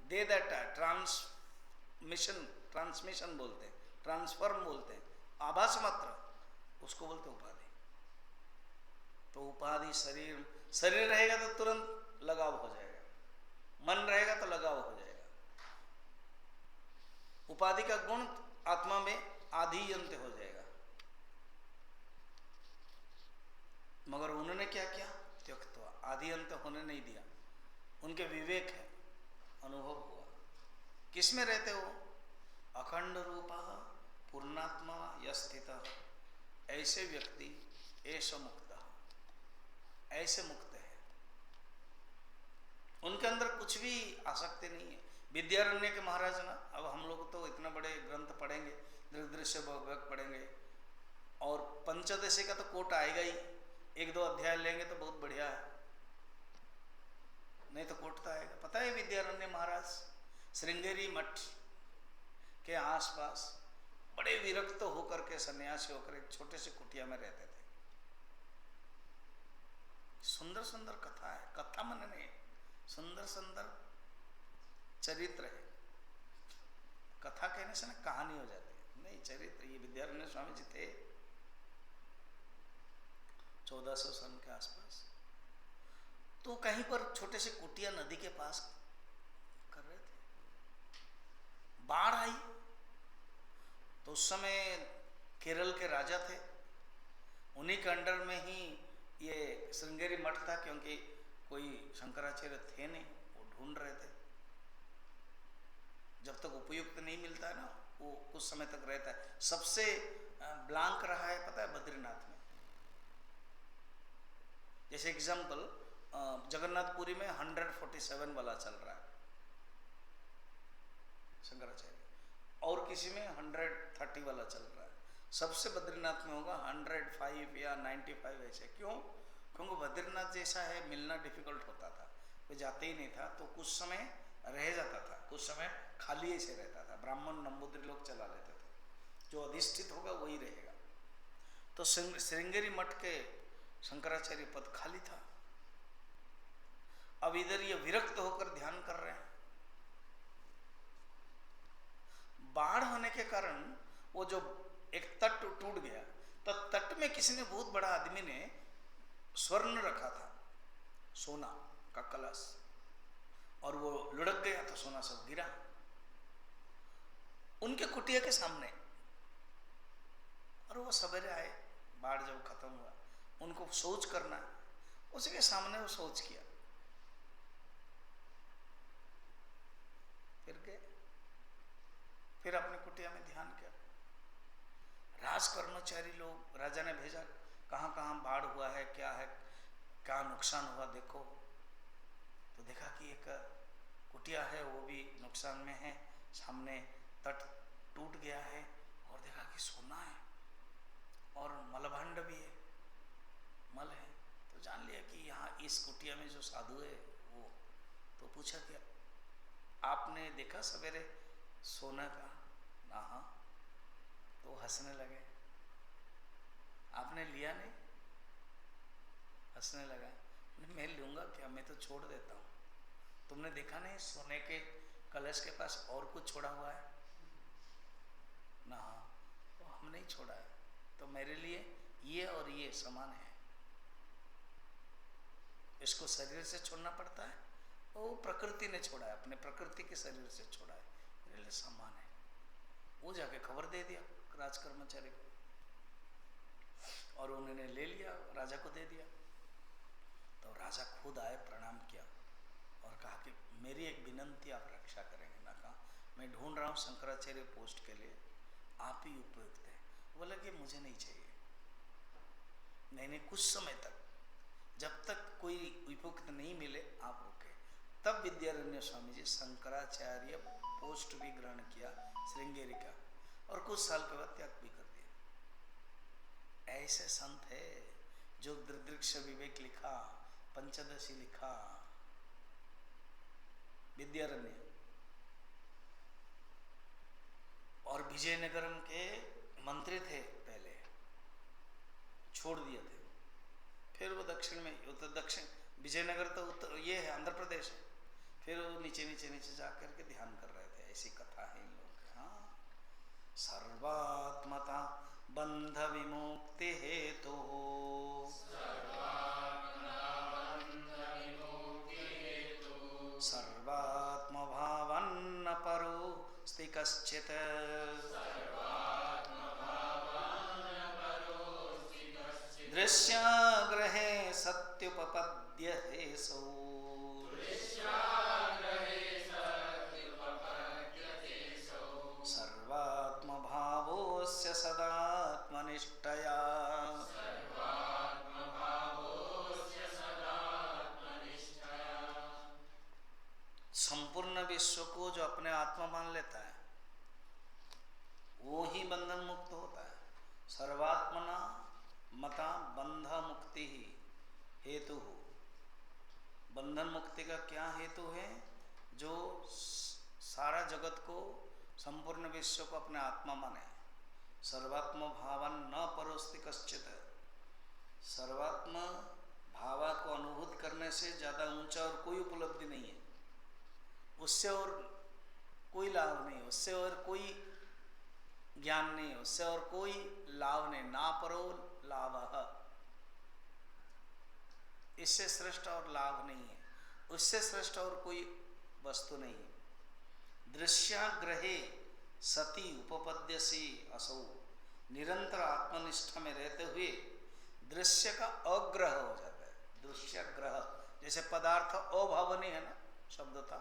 दे देता है, ट्रांसमिशन, ट्रांसमिशन बोलते हैं, ट्रांसफॉर्म बोलते हैं, आभास मात्र, उसको बोलते हैं उपाधि। तो उपाधि शरीर, शरीर रहेगा तो तुरंत लगाव हो जाएगा, मन रहेगा तो लगाव हो जाएगा। उपाधि का गुण आत्मा में आधियंत हो जाएगा। मगर उन्होंने क्या किया, त्यक्त्वा, आधियंत होने नहीं दिया। उनके विवेक है, अनुभव हुआ। किसमें रहते हो, अखंड रूपा पूर्णात्मा यस्थितः, ऐसे व्यक्ति ऐसा मुक्त, ऐसे मुक्त है, उनके अंदर कुछ भी आसक्ति नहीं है। विद्यारण्य के महाराज ना, अब हम लोग तो इतने बड़े ग्रंथ पढ़ेंगे, दृग्दृश्य भगवत पढ़ेंगे और पंचदशी का तो कोट आएगा ही, एक दो अध्याय लेंगे तो बहुत बढ़िया है, नहीं तो कोट तो आएगा। पता है विद्यारण्य महाराज श्रृंगेरी मठ के आसपास बड़े विरक्त होकर के सन्यासी होकर एक छोटे से कुटिया में रहते थे। सुंदर सुंदर कथा है, कथा मन नहीं, सुंदर सुंदर चरित्र है। कथा कहने से ना कहानी हो जाती है, नहीं चरित्र। ये विद्यारण्य स्वामी जी थे 1400 सन के आसपास, तो कहीं पर छोटे से कुटिया नदी के पास कर रहे थे। बाढ़ आई तो उस समय केरल के राजा थे, उन्हीं के अंडर में ही ये श्रृंगेरी मठ था, क्योंकि कोई शंकराचार्य थे नहीं, वो ढूंढ रहे थे। जब तक उपयुक्त नहीं मिलता है ना, वो कुछ समय तक रहता है। सबसे ब्लैंक रहा है पता है बद्रीनाथ में। जैसे एग्जाम्पल, जगन्नाथपुरी में 147 वाला चल रहा है शंकराचार्य, और किसी में 130 वाला चल रहा है। सबसे बद्रीनाथ में होगा 105 या 95 ऐसे। क्यों? क्योंकि बद्रीनाथ जैसा है मिलना डिफिकल्ट होता था, कोई जाते ही नहीं था, तो कुछ समय रह जाता था, कुछ समय खाली ऐसे रहता था, ब्राह्मण नंबूद्री लोग चला लेते थे, जो अधिष्ठित होगा वही रहेगा। तो श्रृंगेरी मठ के शंकराचार्य पद खाली था। अब इधर ये विरक्त होकर ध्यान कर रहे हैं। बाढ़ होने के कारण वो जो एक तट टूट गया, तो तट में किसी ने, बहुत बड़ा आदमी ने स्वर्ण रखा था, सोना का कलश, और वो लुढ़क गया तो सोना सब गिरा उनके कुटिया के सामने। और वो सवेरे आए, बाढ़ जब खत्म हुआ, उनको शौच करना है, उसी के सामने वो शौच किया, फिर गए, फिर अपनी कुटिया में ध्यान किया। राज कर्मचारी लोग, राजा ने भेजा, कहाँ कहाँ बाढ़ हुआ है, क्या है, क्या नुकसान हुआ देखो। तो देखा कि एक कुटिया है वो भी नुकसान में है, सामने तट टूट गया है, और देखा कि सोना है और मलभांड भी है, मल है। तो जान लिया कि यहाँ इस कुटिया में जो साधु है वो। तो पूछा कि आपने देखा सवेरे सोना का? ना। हाँ। तो हंसने लगे। आपने लिया नहीं? हंसने लगा। मैं लूंगा क्या, मैं तो छोड़ देता हूँ। तुमने देखा नहीं सोने के कलश के पास और कुछ छोड़ा हुआ है? ना। हाँ। तो हम नहीं छोड़ा है, तो मेरे लिए ये और ये समान है। इसको शरीर से छोड़ना पड़ता है, वो प्रकृति ने छोड़ा है, अपने प्रकृति के शरीर से छोड़ा है, मेरे लिए समान है। वो जाके खबर दे दिया राज कर्मचारी को, और उन्होंने ले लिया, राजा को दे दिया। तो राजा खुद आए, प्रणाम किया और कहा कि मेरी एक विनंती आप रक्षा करेंगे ना? कहा मैं ढूंढ रहा हूँ शंकराचार्य पोस्ट के लिए, आप ही उपयुक्त है। बोला कि मुझे नहीं चाहिए, नहीं नहीं, कुछ समय तक, जब तक कोई उपयुक्त नहीं मिले आप रुके। तब विद्यारण्य स्वामी जी शंकराचार्य पोस्ट भी ग्रहण किया श्रृंगेरी का, और कुछ साल के बाद त्याग भी कर दिया। ऐसे संत है जो दृदृक्ष विवेक लिखा, पंचदशी लिखा, विद्यारण्य, और विजयनगरम के मंत्री थे पहले, छोड़ दिए थे, फिर वो दक्षिण में, उत्तर दक्षिण, विजयनगर तो उत्तर ये है आंध्र प्रदेश है, फिर वो नीचे नीचे नीचे जा करके ध्यान कर रहे थे। ऐसी कथा है इन लोगों की। हाँ, सर्वात्मता बंध विमुक्ति हेतु, सर्वात्म भावन्न परोस्ति कश्चित्, दृश्याग्रहे सत्युपपद्यते सौ, सर्वात्म भावोस्य सदात्मनिष्ठया, संपूर्ण विश्व को जो अपने आत्मा मान लेता है वो ही बंधन मुक्त होता है। सर्वात्मना मता बंध मुक्ति ही हेतु हो। बंधन मुक्ति का क्या हेतु है? जो सारा जगत को, संपूर्ण विश्व को अपने आत्मा माने। सर्वात्म भावन न परोस्ति कश्चित, सर्वात्म भावा को अनुभूत करने से ज़्यादा ऊंचा और कोई उपलब्धि नहीं है, उससे और कोई लाभ नहीं, उससे और कोई ज्ञान नहीं, उससे और कोई लाभ नहीं। ना परो लाभ, इससे श्रेष्ठ और लाभ नहीं है, उससे श्रेष्ठ और कोई वस्तु नहीं है। दृश्याग्रहे सती उपपद्यसी असौ, निरंतर आत्मनिष्ठा में रहते हुए दृश्य का अग्रह हो जाता है। दृश्यग्रह, जैसे पदार्थ अभावनीय है ना शब्द था,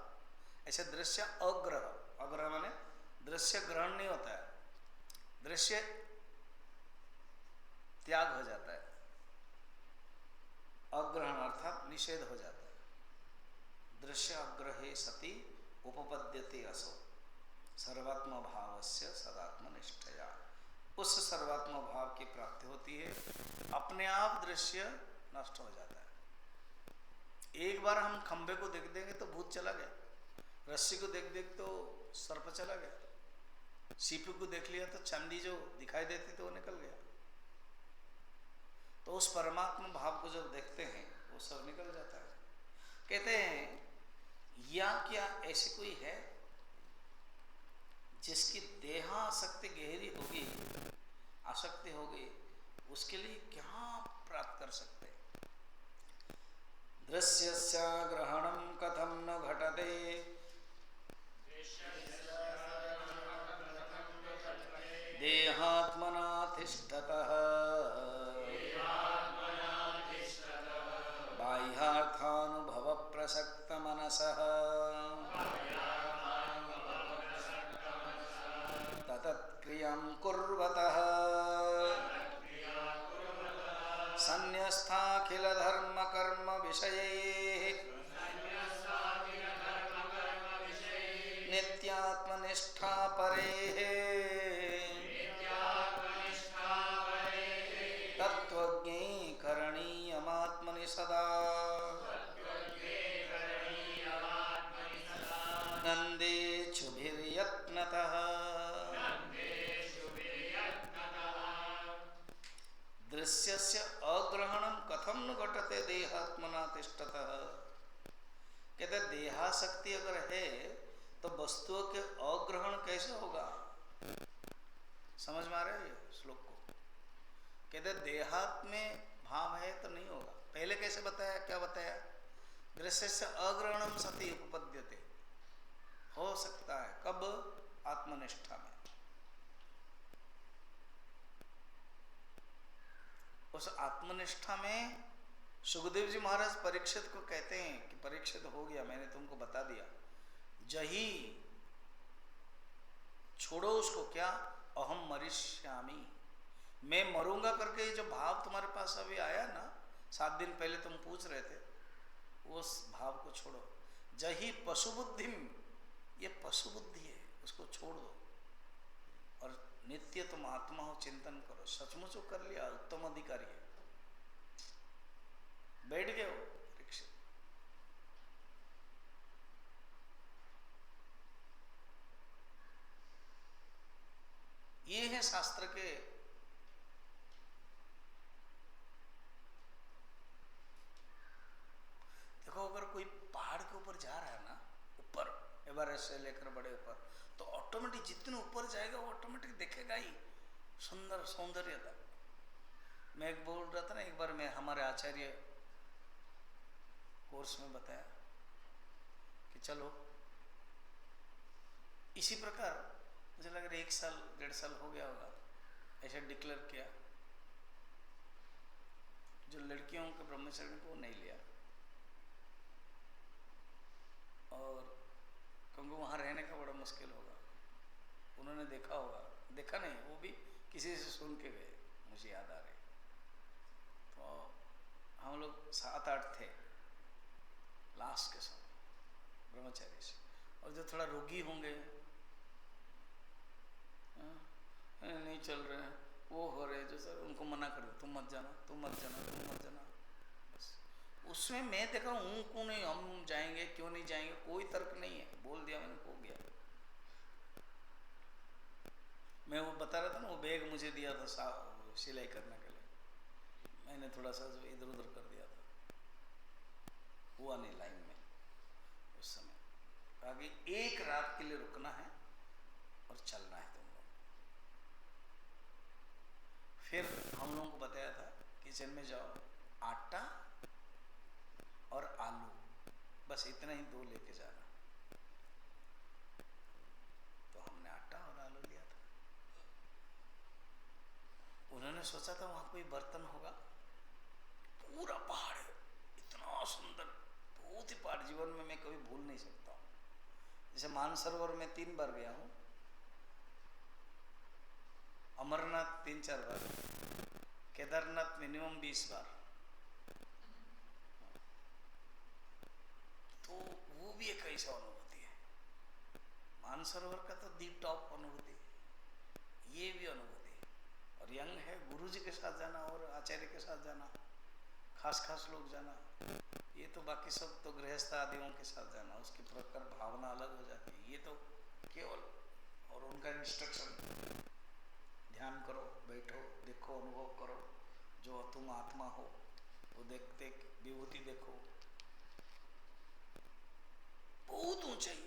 ऐसे दृश्य अग्रह, अग्रह माने दृश्य ग्रहण नहीं होता है, दृश्य त्याग हो जाता है, अग्रहण अर्थात निषेध हो जाता है। दृश्य अग्रहे सति उपपद्यते असौ, सर्वात्म भावस्य सदात्मनिष्ठया, उस सर्वात्म भाव की प्राप्ति होती है, अपने आप दृश्य नष्ट हो जाता है। एक बार हम खंभे को देख देंगे तो भूत चला गया, रस्सी को देख देख तो सर्प चला गया, सीपी को देख लिया तो चांदी जो दिखाई देती तो वो निकल गया। तो उस परमात्मा भाव को जब देखते हैं वो सब निकल जाता है। कहते हैं या क्या ऐसी कोई है जिसकी देहासक्ति गहरी होगी, आसक्ति होगी, उसके लिए क्या प्राप्त कर सकते हैं? दृश्यस्य ग्रहणं कथं न घटते, देहात्मना तिष्ठतः, बाह्यार्थानुभव प्रसक्त मनसः, तत्क्रियां कुर्वतः, सन्न्यस्ताखिल धर्म कर्म विषये, नित्यात्मनिष्ठा परेः, तत्त्वज्ञे करणीयमात्मनि सदा, नन्देच्छुभिर्यत्नतः, दृश्यस्य अग्रहणं कथं न घटते देहात्मना तिष्ठतः। कहते देहासक्ति अगर है तो वस्तुओं के अग्रहण कैसे होगा? समझ में आ रहा है ये श्लोक को? कहते देहात में भाव है तो नहीं होगा। पहले कैसे बताया, क्या बताया? दृश्य से अग्रहणम सति उपपद्यते, हो सकता है कब? आत्मनिष्ठा में। उस आत्मनिष्ठा में सुखदेव जी महाराज परीक्षित को कहते हैं कि परीक्षित हो गया, मैंने तुमको बता दिया, जही छोड़ो उसको, क्या? अहम मरिष्यामि, मैं मरूंगा करके ये जो भाव तुम्हारे पास अभी आया ना, 7 दिन पहले तुम पूछ रहे थे, उस भाव को छोड़ो। जही पशु बुद्धि, ये पशु बुद्धि है, उसको छोड़ दो और नित्य तुम आत्मा हो, चिंतन करो। सचमुच कर लिया, उत्तम अधिकारी है, बैठ गए हो परीक्षित। ये है शास्त्र के देखो, अगर कोई पहाड़ के ऊपर जा रहा है ना, ऊपर एवरेस्ट से लेकर बड़े ऊपर, तो ऑटोमेटिक जितने ऊपर जाएगा वो ऑटोमेटिक देखेगा ही सुंदर सौंदर्यता। मैं एक बोल रहा था ना, एक बार मैं हमारे आचार्य कोर्स में बताया कि चलो इसी प्रकार, मुझे लग रहा है 1 साल 1.5 साल हो गया होगा, ऐसे डिक्लेयर किया, जो लड़कियों के ब्रह्मचर्य को नहीं लिया, और क्योंकि वहाँ रहने का बड़ा मुश्किल होगा। उन्होंने देखा होगा, देखा नहीं, वो भी किसी से सुन के गए, मुझे याद आ रही। तो हम लोग 7-8 थे लास्ट के समय ब्रह्मचारी से, और जो थोड़ा रोगी होंगे, नहीं चल रहे हैं, वो हो रहे, जो सर उनको मना कर दो, तुम मत जाना, तुम मत जाना, तुम मत जाना। बस उसमें मैं देखा हूँ, क्यों नहीं हम जाएंगे, क्यों नहीं जाएंगे, कोई तर्क नहीं है, बोल दिया मैंने, हो गया। मैं वो बता रहा था ना, वो बैग मुझे दिया था सिलाई करने के लिए, मैंने थोड़ा सा जो इधर उधर कर दिया था, हुआ नहीं लाइन में। उस समय कहा कि 1 रात के लिए रुकना है और चलना है तुम लोग। फिर हम लोगों को बताया था किचन में जाओ, आटा और आलू, बस इतना ही 2 लेके जाना। तो हमने आटा और आलू लिया था। उन्होंने सोचा था वहां कोई बर्तन होगा, पूरा पहाड़ है, इतना सुंदर, बहुत ही पहाड़, जीवन में मैं कभी भूल नहीं सकता हूँ। जैसे मानसरोवर में 3 बार गया हूँ, अमरनाथ 3-4 बार, केदारनाथ मिनिमम 20 बार, तो वो भी एक ऐसा अनुभूति है। मानसरोवर का तो दी टॉप अनुभूति, ये भी अनुभूति। और यंग है, गुरु जी के साथ जाना और आचार्य के साथ जाना, खास लोग जाना, ये तो बाकी सब तो गृहस्थ आदियों के साथ जाना, उसकी प्रकार भावना अलग हो जाती है। ये तो केवल, और उनका इंस्ट्रक्शन, ध्यान करो, बैठो, देखो, अनुभव करो, जो तुम आत्मा हो वो देखते, विभूति देखो, बहुत ऊंचाई।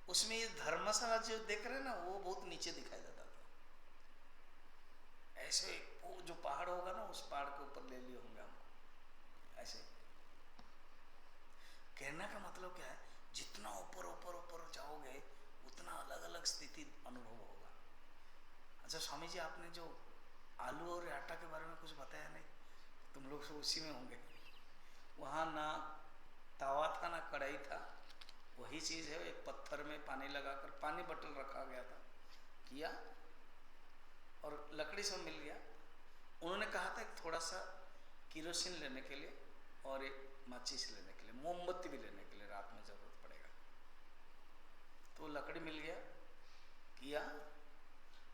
उसमें ये धर्मशाला जो देख रहे हैं ना, वो बहुत नीचे दिखाई देता था। ऐसे वो जो पहाड़ होगा ना, उस पहाड़ के ऊपर ले लिए होंगे हमको। ऐसे कहने का मतलब क्या है, जितना ऊपर ऊपर ऊपर जाओगे उतना अलग अलग स्थिति अनुभव होगा। अच्छा स्वामी जी, आपने जो आलू और आटा के बारे में कुछ बताया नहीं, तुम लोग सब उसी में होंगे। वहाँ ना तावा था ना कढ़ाई था, वही चीज़ है, एक पत्थर में पानी लगाकर, पानी बटल रखा गया था, किया और लकड़ी सब मिल गया। उन्होंने कहा था एक थोड़ा सा किरोसिन लेने के लिए और एक माचिस लेने के लिए, मोमबत्ती भी लेने के लिए, रात में जरूरत पड़ेगा। तो लकड़ी मिल गया, किया,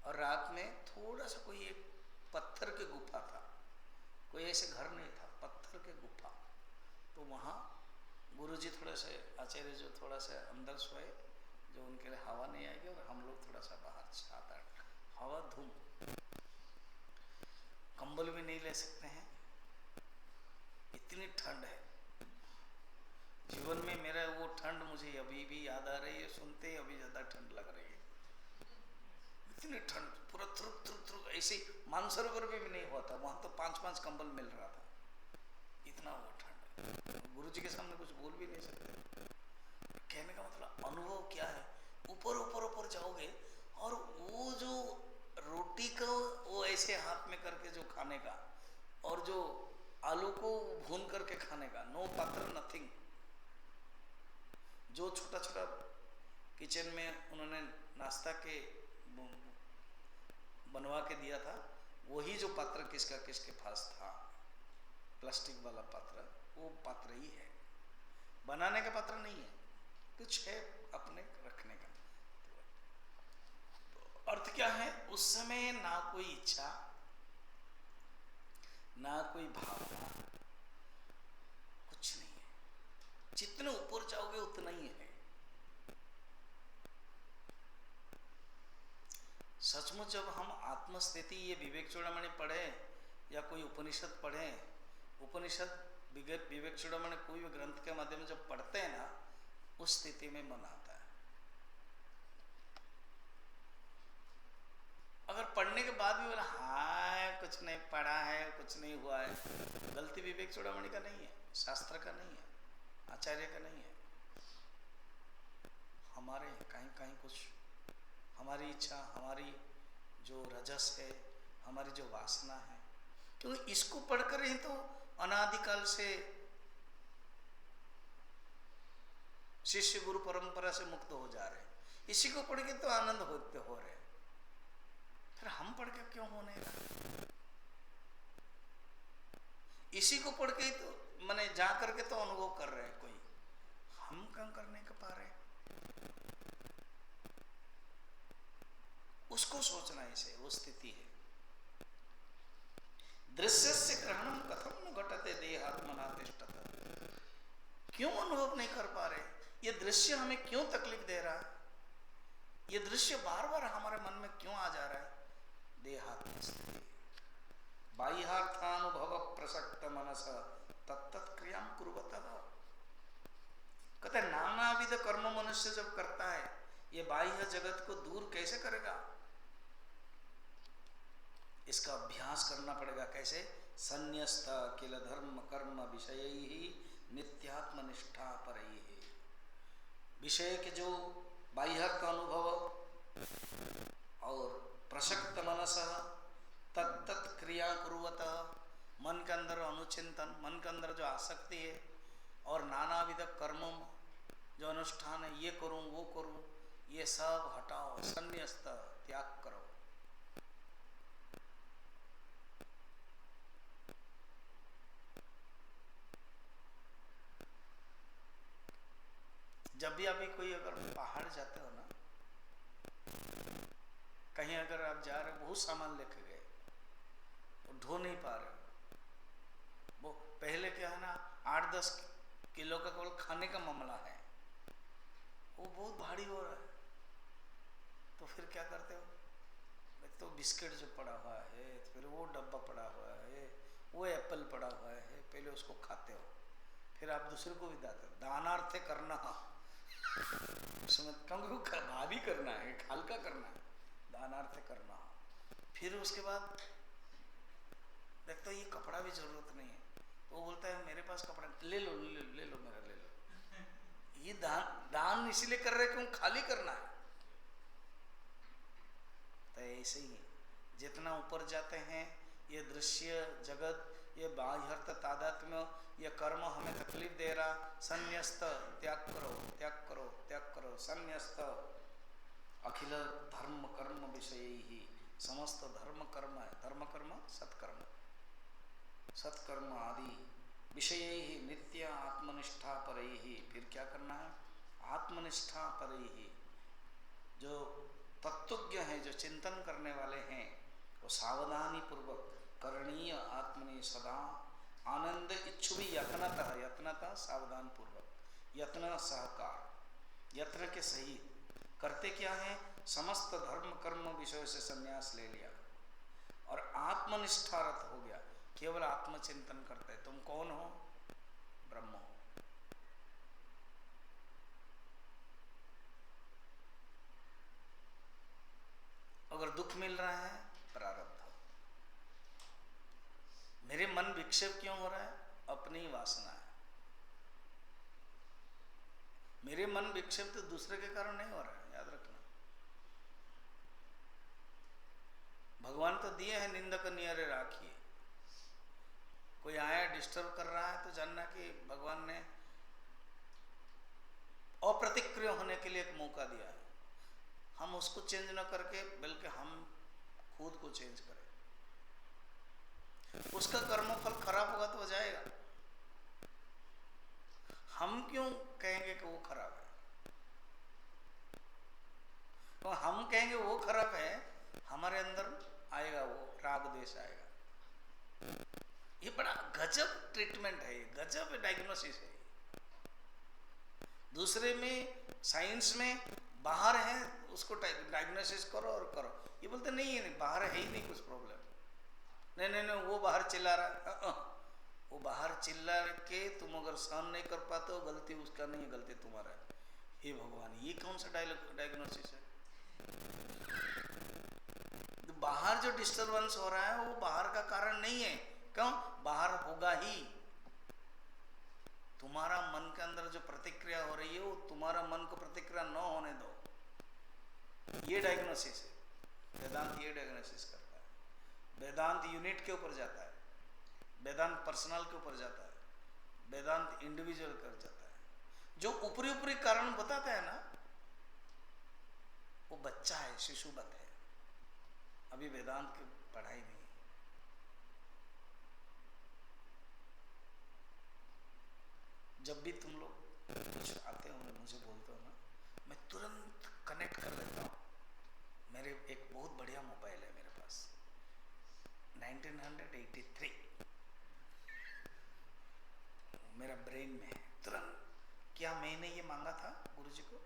और रात में थोड़ा सा कोई एक पत्थर की गुफा था, कोई ऐसे घर नहीं था, पत्थर के गुफा। तो वहाँ गुरुजी थोड़ा से, आचार्य जो थोड़ा सा अंदर सोए, जो उनके लिए हवा नहीं आएगी, और हम लोग थोड़ा सा बाहर 7-8, हवा धूम, कंबल भी नहीं ले सकते हैं, इतनी ठंड है। जीवन में मेरा वो ठंड मुझे अभी भी याद आ रही है, सुनते ही अभी ज़्यादा ठंड लग रही है, इतनी ठंड, पूरा थ्रुक थ्रुक थ्रुक। ऐसे मानसरोवर भी नहीं हुआ था, वहाँ तो 5-5 कंबल मिल रहा था, इतना वो ठंड है। गुरु जी के सामने कुछ बोल भी नहीं सकते। कहने का मतलब अनुभव क्या है, ऊपर ऊपर ऊपर जाओगे, और वो जो रोटी को वो ऐसे हाथ में करके जो खाने का, और जो आलू को भून करके खाने का, नो पात्र, नथिंग, जो छोटा छोटा किचन में उन्होंने नाश्ता के बनवा के दिया था, वही जो पात्र किसका किसके पास था, प्लास्टिक वाला पात्र, वो पात्र ही है, बनाने का पात्र नहीं है, कुछ है अपने रखने का। तो अर्थ क्या है, उस समय ना कोई इच्छा, ना कोई भावना, कुछ नहीं है। जितने ऊपर जाओगे उतना ही है। सचमुच जब हम आत्मस्थिति, ये विवेक चूड़ामणि पढ़े या कोई उपनिषद पढ़े, उपनिषद विवेक चूड़ामणि कोई भी ग्रंथ के माध्यम से जब पढ़ते हैं ना, उस स्थिति में मन आता है। अगर पढ़ने के बाद भी बोला हाँ कुछ नहीं पढ़ा है, कुछ नहीं हुआ है, गलती विवेक चूड़ामणि का नहीं है, शास्त्र का नहीं है, आचार्य का नहीं है, हमारे कहीं कहीं कुछ हमारी इच्छा, हमारी जो रजस है, हमारी जो वासना है, क्योंकि इसको पढ़कर ही तो अनादिकाल से शिष्य गुरु परंपरा से मुक्त हो जा रहे हैं। इसी को पढ़ के तो आनंद होते हो रहे, फिर हम पढ़ के क्यों होने का? इसी को पढ़ के ही तो मैंने जा करके तो अनुभव कर रहे हैं, कोई हम क्यों करने का पा रहे? उसको सोचना इसे, वो स्थिति है। दृश्य से ग्रहणम कथम न घटते देहात्मना तिष्ठत। क्यों अनुभव नहीं कर पा रहे? ये दृश्य हमें क्यों तकलीफ दे रहा है? ये दृश्य बार बार हमारे मन में क्यों आ जा रहा है? देहात्म स्थिति, बाह्यार्थानुभव प्रसक्त मनस तत्त क्रिया कुर्वतः। कहते नानाविध कर्म मनुष्य जब करता है, ये बाह्य जगत को दूर कैसे करेगा? इसका अभ्यास करना पड़ेगा। कैसे? संन्यस्त किल धर्म कर्म विषयैहि नित्यात्म निष्ठा परैहि। विषय के जो बाह्यार्थ अनुभव और प्रसक्त मनस तत्त क्रिया कुर्वत, मन के अंदर अनुचिंतन, मन के अंदर जो आसक्ति है, और नानाविध कर्मों जो अनुष्ठान है, ये करूं वो करूं, ये सब हटाओ, संन्यस्त, त्याग करो। जब भी अभी कोई अगर पहाड़ जाते हो ना, कहीं अगर आप जा रहे, बहुत सामान लेके गए, ढो नहीं पा रहे, वो पहले क्या है ना, 8-10 किलो का केवल खाने का मामला है, वो बहुत भारी हो रहा है, तो फिर क्या करते हो? तो बिस्किट जो पड़ा हुआ है, फिर वो डब्बा पड़ा हुआ है, वो एप्पल पड़ा हुआ है, पहले उसको खाते हो, फिर आप दूसरे को भी देते हो। दानार्थ करना, उसमें क्योंकि वो भारी करना है, हल्का करना है, दानार्थ करना। फिर उसके बाद देखते हो ये कपड़ा भी जरूरत नहीं है, तो वो बोलता है मेरे पास कपड़ा, ले लो ले लो ले लो मेरा ले लो। ये दान इसीलिए कर रहे क्यों? खाली करना है। तो ऐसे ही जितना ऊपर जाते हैं, ये दृश्य जगत, ये बाह्यर्थ तादात्म्य, ये कर्म हमें तकलीफ दे रहा, संन्यस्त, त्याग करो त्याग करो त्याग करो, संन्यस्त अखिल धर्म कर्म विषय ही, समस्त धर्म कर्म है, धर्म कर्म सत्कर्म, सत्कर्म आदि विषय ही नित्य आत्मनिष्ठा पर ही। फिर क्या करना है? आत्मनिष्ठा पर ही। जो तत्वज्ञ हैं, जो चिंतन करने वाले हैं, वो सावधानी पूर्वक करणीय आत्मनि सदा आनंद इच्छु भी यत्नतः, यत्नतः सावधान पूर्वक, यत्न सहकार, यत्न के सहित करते क्या है? समस्त धर्म कर्म विषय से संन्यास ले लिया और आत्मनिष्ठारत हो गया, केवल आत्मचिंतन करते। तुम कौन हो? ब्रह्म हो। अगर दुख मिल रहा है, प्रारब्ध। मेरे मन विक्षेप क्यों हो रहा है? अपनी वासना है। मेरे मन विक्षेप तो दूसरे के कारण नहीं हो रहा है, याद रखना। भगवान तो दिए हैं निंदक नियरे राखिए। कोई आया डिस्टर्ब कर रहा है तो जानना कि भगवान ने अप्रतिक्रिय होने के लिए एक मौका दिया है। हम उसको चेंज न करके, बल्कि हम खुद को चेंज करें। उसका कर्मफल खराब होगा तो हो जाएगा। हम क्यों कहेंगे कि वो खराब है? तो हम कहेंगे वो खराब है, हमारे अंदर आएगा वो राग द्वेष आएगा। ये बड़ा गजब ट्रीटमेंट है, गजब डायग्नोसिस है। दूसरे में साइंस में बाहर है, उसको डायग्नोसिस करो और करो। ये बोलते नहीं है, नहीं बाहर है ही नहीं कुछ प्रॉब्लम। नहीं नहीं नहीं, वो बाहर चिल्ला रहा, वो बाहर चिल्ला के तुम अगर सहन नहीं कर पाते हो, गलती उसका नहीं है, गलती तुम्हारा है। हे भगवान, ये कौन सा डायग्नोसिस है? तो बाहर जो डिस्टरबेंस हो रहा है वो बाहर का कारण नहीं है। क्यों? बाहर होगा ही। तुम्हारा मन के अंदर जो प्रतिक्रिया हो रही है वो तुम्हारा मन को प्रतिक्रिया न होने दो। ये डायग्नोसिस है। वेदांत ये डायग्नोसिस करता है। वेदांत यूनिट के ऊपर जाता है, वेदांत पर्सनल के ऊपर जाता है, वेदांत इंडिविजुअल कर जाता है। जो ऊपरी ऊपरी कारण बताता है ना, वो बच्चा है, शिशुवत है, अभी वेदांत की पढ़ाई नहीं। जब भी तुम लोग कुछ आते हो, मुझे बोलते हो ना, मैं तुरंत कनेक्ट कर लेता हूँ। मेरे एक बहुत बढ़िया मोबाइल है मेरे पास, 1983, मेरा ब्रेन में है तुरंत। क्या मैंने ये मांगा था गुरुजी को?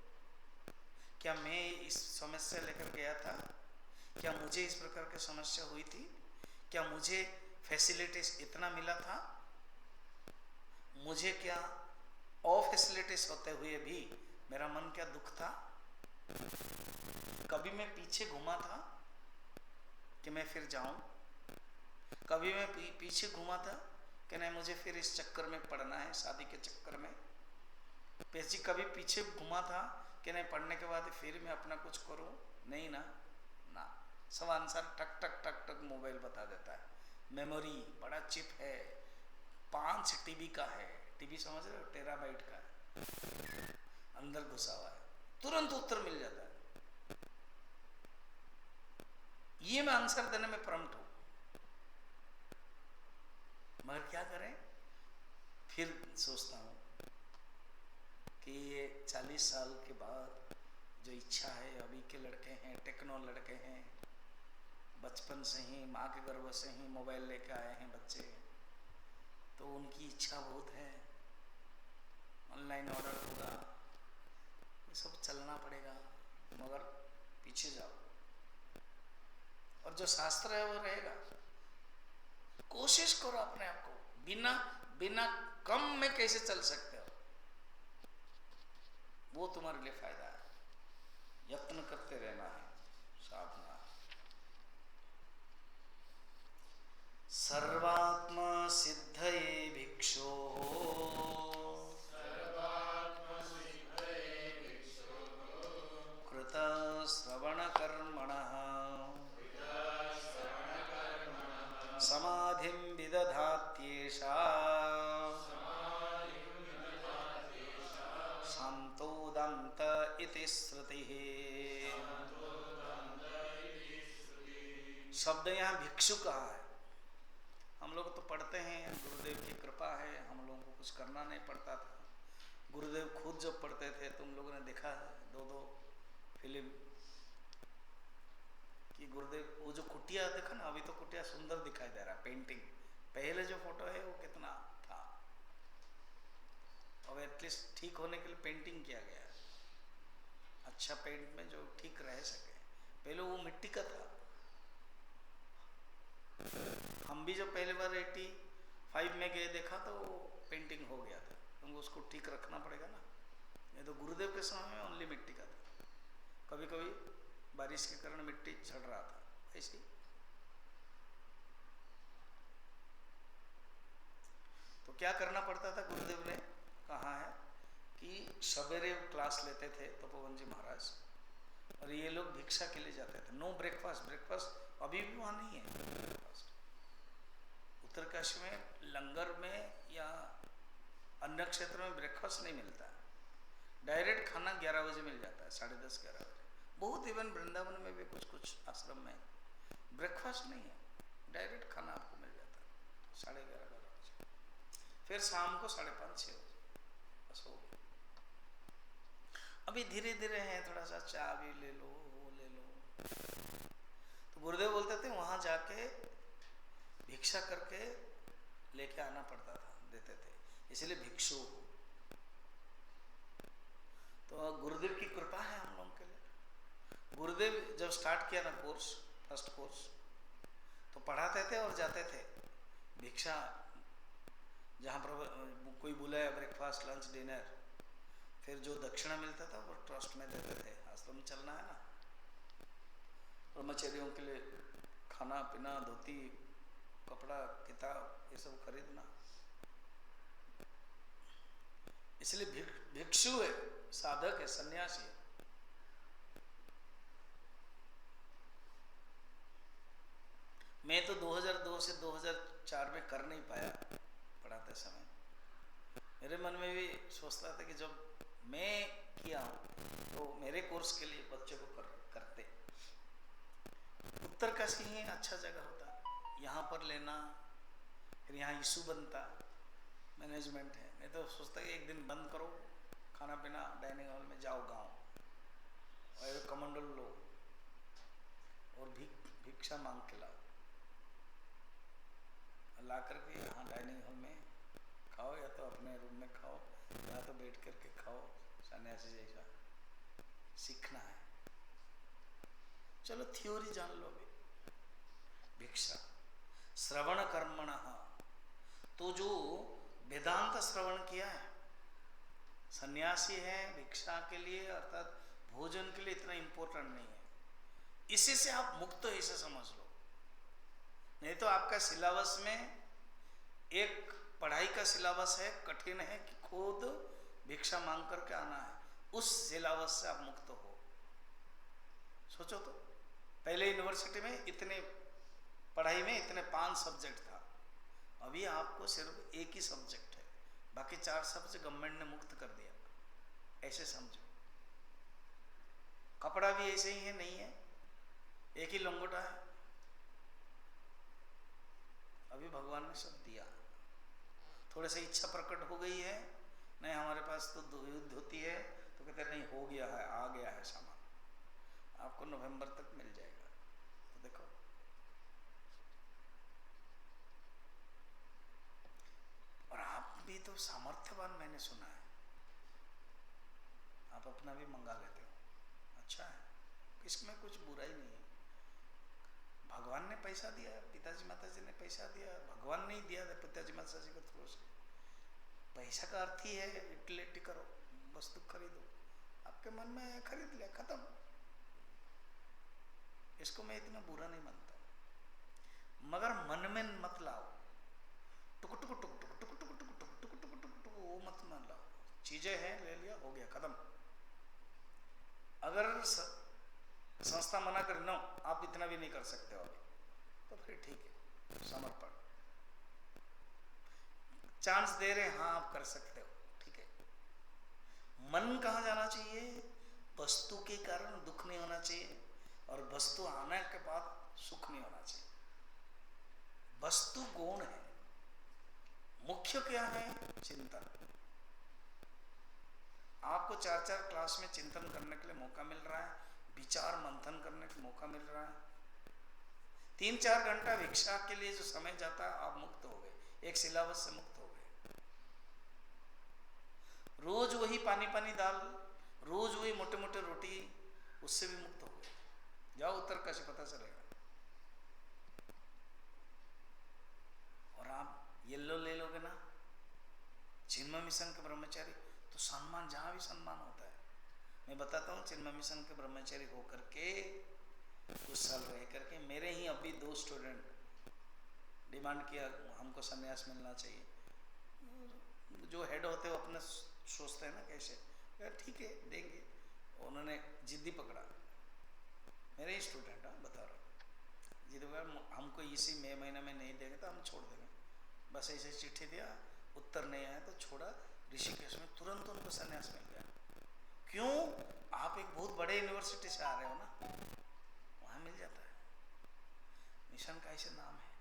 क्या मैं इस समस्या लेकर गया था? क्या मुझे इस प्रकार की समस्या हुई थी? क्या मुझे फैसिलिटीज इतना मिला था? मुझे क्या अफैसिलिटीज होते हुए भी मेरा मन क्या दुख था? कभी मैं पीछे घूमा था कि मैं फिर जाऊं? कभी मैं पीछे घूमा था कि नहीं मुझे फिर इस चक्कर में पड़ना है, शादी के चक्कर में? पेशी कभी पीछे घूमा था कि नहीं पढ़ने के बाद फिर मैं अपना कुछ करूं? नहीं ना, ना। सब आंसर टक टक टक टक मोबाइल बता देता है। मेमोरी बड़ा चिप है, 5 टीबी का है। टीबी समझ रहे हो? टेराबाइट का है, अंदर घुसा हुआ है, तुरंत उत्तर मिल जाता है। ये मैं आंसर देने में प्रम्प्ट हूं, मगर क्या करें? फिर सोचता हूं कि ये 40 साल के बाद जो इच्छा है, अभी के लड़के हैं, टेक्नो लड़के हैं, बचपन से ही माँ के गर्भ से ही मोबाइल लेके आए हैं बच्चे, तो उनकी इच्छा बहुत है, ऑनलाइन ऑर्डर होगा, ये सब चलना पड़ेगा। मगर पीछे जाओ, और जो शास्त्र है वो रहेगा। कोशिश करो अपने आप को, बिना कम में कैसे चल सकते हो, वो तुम्हारे लिए फायदा है। यत्न करते रहना है, साधना। सर्वात्मा सिद्धये भिक्षो कृत श्रवण कर्मणः समाधिं विदधात्येषा शान्तोदन्त इति श्रुतिः। शब्द यहाँ भिक्षु कहा है। हम लोग तो पढ़ते हैं, गुरुदेव की कृपा है, हम लोगों को कुछ करना नहीं पड़ता था। गुरुदेव खुद जब पढ़ते थे, तुम लोगों ने देखा है 2-2 फिल्म कि गुरुदेव वो जो कुटिया देखा ना, अभी तो कुटिया सुंदर दिखाई दे रहा है, पेंटिंग। पहले जो फोटो है वो कितना था, अब एटलीस्ट ठीक होने के लिए पेंटिंग किया गया है, अच्छा पेंट में जो ठीक रह सके। पहले वो मिट्टी का था। हम भी जब पहली बार 85 में गए देखा तो वो पेंटिंग हो गया था, क्योंकि उसको ठीक रखना पड़ेगा ना। नहीं तो गुरुदेव के समय में ओनली मिट्टी का था। कभी कभी बारिश के कारण मिट्टी झड़ रहा था, ऐसे। तो क्या करना पड़ता था, गुरुदेव ने कहा है कि सवेरे क्लास लेते थे तपोवन जी महाराज, और ये लोग भिक्षा के लिए जाते थे। नो ब्रेकफास्ट, ब्रेकफास्ट अभी भी वहाँ नहीं है। ब्रेकफास्ट उत्तरकाशी में लंगर में या अन्य क्षेत्र में ब्रेकफास्ट नहीं मिलता है, डायरेक्ट खाना 11 बजे मिल जाता है, 10:30-11 बजे। बहुत इवन वृंदावन में भी कुछ आश्रम में ब्रेकफास्ट नहीं है, डायरेक्ट खाना आपको मिल जाता है। फिर शाम को 5:30-6 बजे सो गए। अभी धीरे धीरे है, थोड़ा सा चाय भी ले लो, वो ले लो। तो गुरुदेव बोलते थे वहां जाके भिक्षा करके लेके आना पड़ता था, देते थे, इसलिए भिक्षु। तो गुरुदेव की कृपा है हम लोगों के लिए। गुरुदेव जब स्टार्ट किया ना कोर्स, फर्स्ट कोर्स, तो पढ़ाते थे और जाते थे भिक्षा, जहाँ पर कोई बुलाया, ब्रेकफास्ट लंच डिनर, फिर जो दक्षिणा मिलता था वो ट्रस्ट में देते थे। आश्रम में चलना है ना, ब्रह्मचर्यों के लिए खाना पीना, धोती कपड़ा किताब ये सब खरीदना, इसलिए भिक्षु है, साधक है, सन्यासी है। मैं तो 2002 से 2004 में कर नहीं पाया पढ़ाते समय। मेरे मन में भी सोचता था कि जब मैं किया हूँ तो मेरे कोर्स के लिए बच्चे को करते। उत्तरकाशी ही अच्छा जगह होता, यहाँ पर लेना, फिर यहाँ इशू बनता, मैनेजमेंट है। मैं तो सोचता कि एक दिन बंद करो खाना पीना, डाइनिंग हॉल में जाओ गांव और कमंडल लो और भिक्षा मांग के लाओ, ला करके यहाँ डाइनिंग हॉल में खाओ, या तो अपने रूम में खाओ, या तो बैठ करके खाओ, सन्यासी जैसा सीखना है। चलो थ्योरी जान लो अभी। भिक्षा श्रवण कर्मण, तो जो वेदांत श्रवण किया है, सन्यासी है, भिक्षा के लिए अर्थात भोजन के लिए इतना इंपॉर्टेंट नहीं है, इसी से आप मुक्त हो, इसे समझ लो। नहीं तो आपका सिलेबस में एक पढ़ाई का सिलेबस है, कठिन है कि खुद भिक्षा मांग करके आना है, उस सिलेबस से आप मुक्त हो। सोचो तो, पहले यूनिवर्सिटी में इतने पढ़ाई में इतने 5 सब्जेक्ट था, अभी आपको सिर्फ एक ही सब्जेक्ट है, बाकी 4 सब्जेक्ट गवर्नमेंट ने मुक्त कर दिया। ऐसे समझो। कपड़ा भी ऐसे ही है, नहीं है, एक ही लंगोटा है, अभी भगवान ने सब दिया। थोड़े से इच्छा प्रकट हो गई है, नहीं हमारे पास तो युद्ध होती है, तो कहते नहीं हो गया है, आ गया है सामान, आपको नवंबर तक मिल जाएगा। तो देखो, और आप भी तो सामर्थ्यवान, मैंने सुना है, आप अपना भी मंगा लेते हो, अच्छा है, इसमें कुछ बुराई नहीं है। भगवान ने पैसा दिया, पिताजी माताजी ने पैसा दिया, भगवान नहीं दिया था पिताजी माताजी को थ्रू से। पैसा का अर्थ ही है यूटिलिटी करो, वस्तु खरीदो, आपके मन में खरीद लिया, खत्म। इसको मैं इतना बुरा नहीं मानता, मगर मन में मत लाओ, टुक टुक टुक टुक टुक टुक टुक टुक टुक टुक टुक टुक, वो मत मान लाओ। चीजें हैं, ले लिया, हो गया, खत्म। अगर संस्था मना कर नो आप इतना भी नहीं कर सकते हो अभी, तो फिर ठीक है, समर्पण, चांस दे रहे, हाँ आप कर सकते हो, ठीक है। मन कहाँ जाना चाहिए? वस्तु के कारण दुख नहीं होना चाहिए, और वस्तु आने के बाद सुख नहीं होना चाहिए। वस्तु गौण है, मुख्य क्या है? चिंतन। आपको 4-4 क्लास में चिंतन करने के लिए मौका मिल रहा है, विचार मंथन करने का मौका मिल रहा है। 3-4 घंटा भिक्षा के लिए जो समय जाता है, आप मुक्त हो गए, एक सिलेबस से मुक्त हो गए। रोज वही पानी पानी दाल, रोज वही मोटे मोटे रोटी, उससे भी मुक्त हो गए। जाओ उत्तरकाशी, पता चलेगा। और आप येलो ले लोगे ना, चिन्मय मिशन के ब्रह्मचारी, तो सम्मान, जहां भी सम्मान होता है। मैं बताता हूँ, चिन्मय मिशन के ब्रह्मचारी होकर के कुछ साल रह करके मेरे ही अभी 2 स्टूडेंट डिमांड किया हमको संन्यास मिलना चाहिए। जो हेड होते हैं वो अपने सोचते हैं ना कैसे, ठीक है देंगे, उन्होंने जिद्दी पकड़ा। मेरे ही स्टूडेंट, बता रहा हूँ, जिद्दी पकड़ा, हमको इसी मई महीने में नहीं देंगे तो हम छोड़ देंगे। बस ऐसे चिट्ठी दिया, उत्तर नहीं आया तो छोड़ा। ऋषिकेश में तुरंत उनको संन्यास मिल गया। क्यों? आप एक बहुत बड़े यूनिवर्सिटी से आ रहे हो ना, वहां मिल जाता है। मिशन का ऐसे नाम है।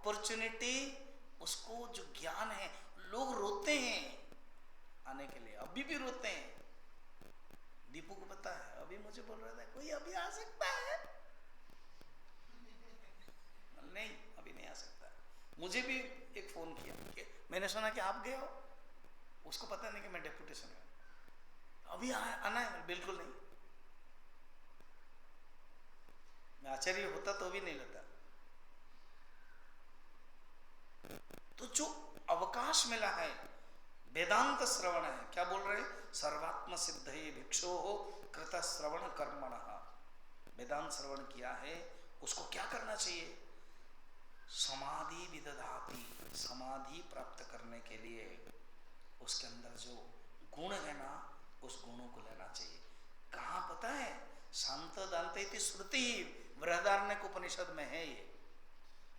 अपॉर्चुनिटी, उसको जो ज्ञान है, लोग रोते हैं आने के लिए, अभी भी रोते हैं। दीपू को पता है, अभी मुझे बोल रहा था कोई अभी आ सकता है, नहीं अभी नहीं आ सकता। मुझे भी एक फोन किया कि मैंने सुना कि आप गए हो, उसको पता नहीं कि मैं डेपुटेशन में अभी आना है, बिल्कुल नहीं। मैं आचार्य होता तो भी नहीं लेता। तो जो अवकाश मिला है, वेदांत श्रवण है, क्या बोल रहे हैं, सर्वात्म सिद्धये भिक्षो कृत श्रवण कर्मण। वेदांत श्रवण किया है, उसको क्या करना चाहिए, समाधि विदधाति, समाधि प्राप्त करने के लिए उसके अंदर जो गुण है ना, उस गुणों को लेना चाहिए। कहाँ पता है, शांत दांते इति श्रुति, बृहदारण्यक उपनिषद में है ये।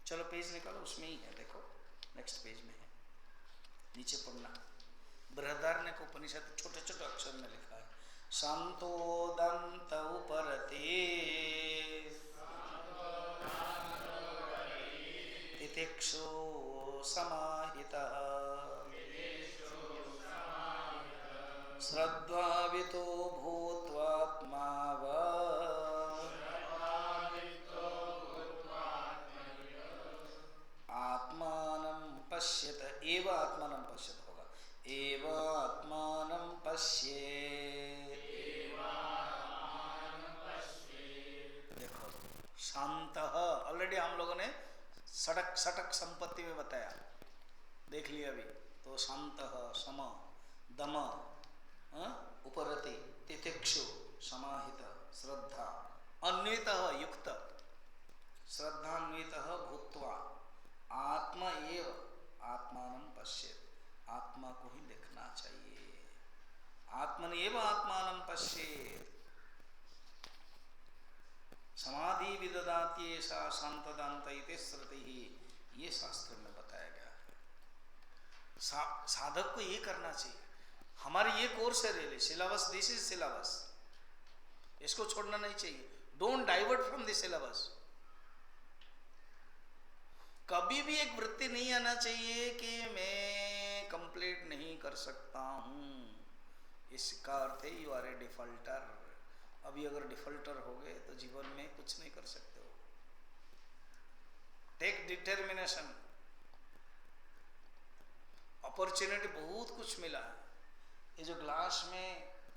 चलो पेज निकालो, उसमें ही है, देखो नेक्स्ट पेज में है, नीचे पढ़ना। बृहदारण्यक उपनिषद छोटे छोटे अक्षर में लिखा है, शांतो दंत उपरते तितिक्षु समाहितः श्रद्धावितो भूत्वात्मा आत्मानं पश्यत, एव आत्मानं पश्यत होगा, एव आत्मानं पश्येत्। देखो शांतः, ऑलरेडी हम लोगों ने सटक सटक संपत्ति में बताया, देख लिया अभी। तो शांतः सम, दम, उपरति, तितिक्षु, समाहित, श्रद्धा, अन्वितः युक्त, श्रद्धान्वितः भूत्वा आत्मा एव आत्मानं पश्येत्, आत्मा को ही देखना चाहिए, आत्मन एव आत्मानं पश्येत्। समाधि विदधाति ऐसा शांतदांत इति श्रुति, ये शास्त्र में बताया गया है। साधक को ये करना चाहिए। हमारे ये कोर्स है really syllabus, this is syllabus, इसको छोड़ना नहीं चाहिए। Don't divert from the syllabus. कभी भी एक वृत्ति नहीं आना चाहिए कि मैं कंप्लीट नहीं कर सकता हूं, इसका अर्थ है यू आर ए डिफॉल्टर। अभी अगर डिफॉल्टर हो गए तो जीवन में कुछ नहीं कर सकते हो। टेक डिटर्मिनेशन, अपॉर्चुनिटी बहुत कुछ मिला है। ये जो ग्लास में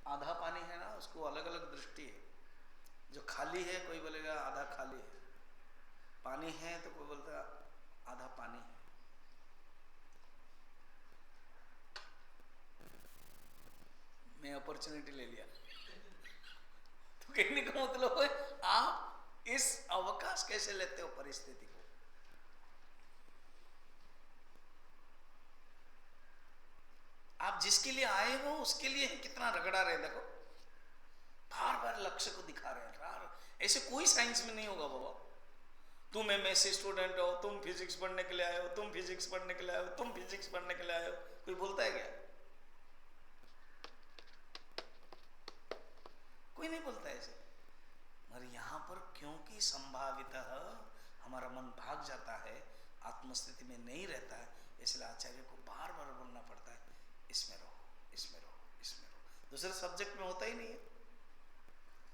आधा पानी है ना, उसको अलग अलग दृष्टि है। जो खाली है कोई बोलेगा आधा खाली है, पानी है तो कोई बोलता आधा पानी है। मैं अपॉर्चुनिटी ले लिया तो कहने का मतलब है आप इस अवकाश कैसे लेते हो परिस्थिति को। आप जिसके लिए आए हो उसके लिए कितना रगड़ा रहे, देखो बार बार लक्ष्य को दिखा रहे हैं। ऐसे कोई साइंस में नहीं होगा बाबा, तुम एमएससी स्टूडेंट हो, तुम फिजिक्स पढ़ने के लिए आए हो, तुम फिजिक्स पढ़ने के लिए आए हो, तुम फिजिक्स पढ़ने के लिए आए हो, कोई बोलता है क्या? कोई नहीं बोलता ऐसे। मगर यहाँ पर क्योंकि संभावित हमारा मन भाग जाता है, आत्मस्थिति में नहीं रहता है, इसलिए आचार्य को बार बार बोलना पड़ता है इसमें रहो, इसमें रहो, इसमें रहो। दूसरे सब्जेक्ट में होता ही नहीं है।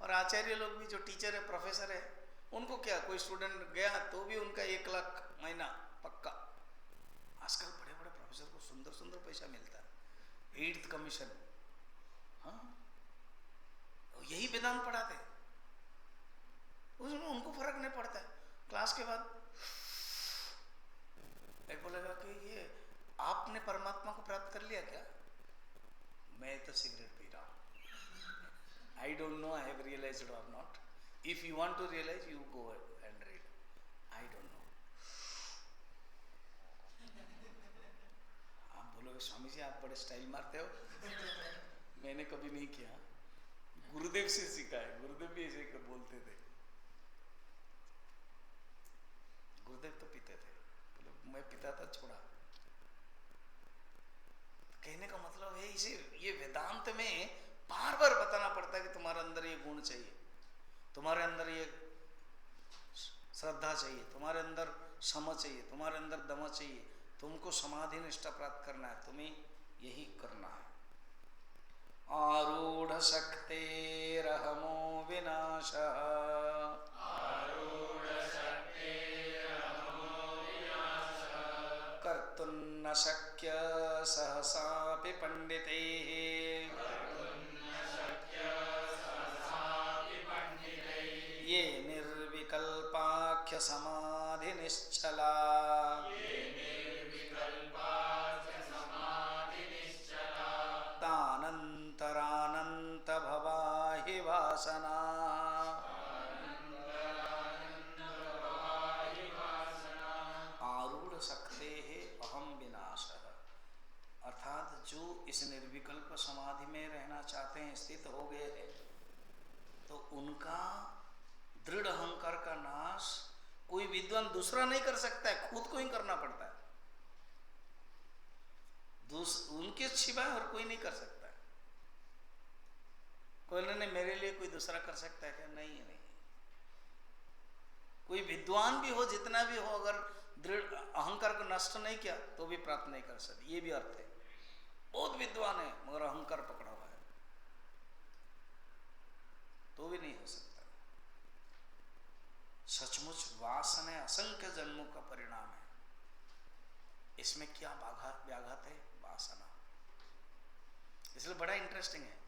और आचार्य लोग भी जो टीचर है, प्रोफेसर है, उनको क्या, कोई स्टूडेंट गया तो भी उनका 1 लाख महीना पक्का। आजकल बड़े बड़े प्रोफेसर को सुंदर सुंदर पैसा मिलता है, 8th कमीशन। हाँ, यही वेदांत पढ़ाते, उसमें उनको फर्क नहीं पड़ता है। क्लास के बाद एक बोलेगा कि ये आपने परमात्मा को प्राप्त कर लिया क्या? मैं तो सिगरेट पी रहा हूँ। I don't know I have realized or not. If you want to realize, you go and read. I don't know. आप बोलोगे स्वामी जी आप बड़े स्टाइल मारते हो। मैंने कभी नहीं किया, गुरुदेव से सीखा है। गुरुदेव भी ऐसे बोलते थे। गुरुदेव तो पीते थे, बोले मैं पीता था, छोड़ा। कहने का मतलब है इसे, ये वेदांत में बार बार बताना पड़ता है कि तुम्हारे अंदर ये गुण चाहिए, तुम्हारे अंदर ये श्रद्धा चाहिए, तुम्हारे अंदर सम चाहिए, तुम्हारे अंदर दम चाहिए, तुमको समाधि निष्ठा प्राप्त करना है, तुम्हें यही करना है। आरूढ़ शक्तेरहमो विनाशः कर्तुं न शक्य सहसापि पंडितैः ये निर्विकल्पाख्य समाधि निश्चला तानन्तरानन्त भवा हि वासना आरूढ़ शक्ते अहम विनाशः। अर्थात जो इस निर्विकल्प समाधि में रहना चाहते हैं, स्थित हो गए हैं, तो उनका दृढ़ अहंकार का नाश कोई विद्वान दूसरा नहीं कर सकता है, खुद को ही करना पड़ता है। उनके सिवाय और कोई नहीं कर सकता है। कोई नहीं, मेरे लिए कोई दूसरा कर सकता है क्या? नहीं है, नहीं। कोई विद्वान भी हो, जितना भी हो, अगर दृढ़ अहंकार को नष्ट नहीं किया तो भी प्राप्त नहीं कर सकते। ये भी अर्थ है। बहुत विद्वान है मगर अहंकार पकड़ा हुआ है तो भी नहीं हो सकता। सचमुच वासना असंख्य जन्मों का परिणाम है। इसमें क्या व्याघात है? वासना। इसलिए बड़ा इंटरेस्टिंग है।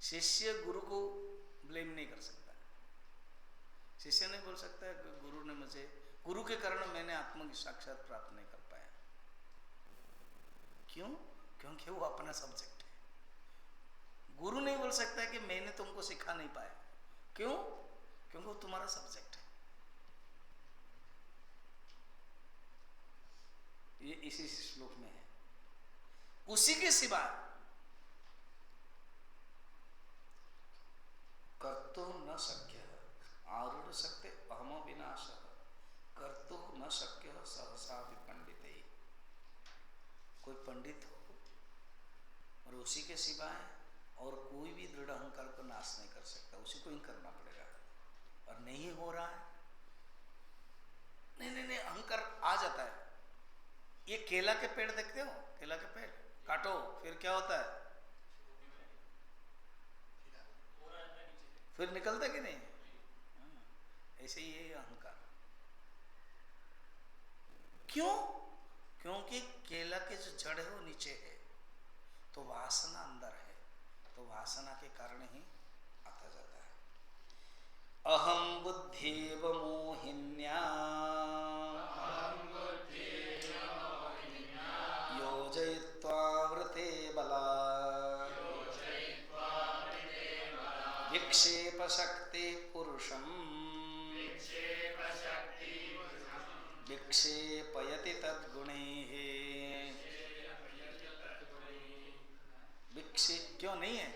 शिष्य गुरु को ब्लेम नहीं कर सकता। शिष्य नहीं बोल सकता है कि गुरु ने मुझे, गुरु के कारण मैंने आत्म साक्षात प्राप्त नहीं कर पाया। क्यों? क्योंकि वो अपना सब्जेक्ट है। गुरु नहीं बोल सकता है कि मैंने तुमको सिखा नहीं पाया। क्यों? क्योंकि वो तुम्हारा सब्जेक्ट है। ये इसी श्लोक में है। उसी के सिवाय कर्तु न शक्य आरूढ़ शक्ति अहमो विनाश कर्तु न शक्य सहसा विपंडित। कोई पंडित हो और उसी के सिवाय और कोई भी दृढ़ अहंकार को नाश नहीं कर सकता। उसी को ही करना पड़ेगा। और नहीं हो रहा है, नहीं अहंकार आ जाता है। ये केला के पेड़ देखते हो, केला के पेड़ काटो फिर क्या होता है? फिर निकलता कि नहीं? ऐसे ही है अहंकार। क्यों? क्योंकि केला के जो जड़ है वो नीचे है, तो वासना अंदर है, तो वासना के कारण ही आता जाता है। अहम बुद्धिव मोहिन्या योजयित्वा वृते बला विक्षेप शक्ति पुरुषम विक्षेपयति तद्गुणैः। विक्षेप क्यों नहीं है?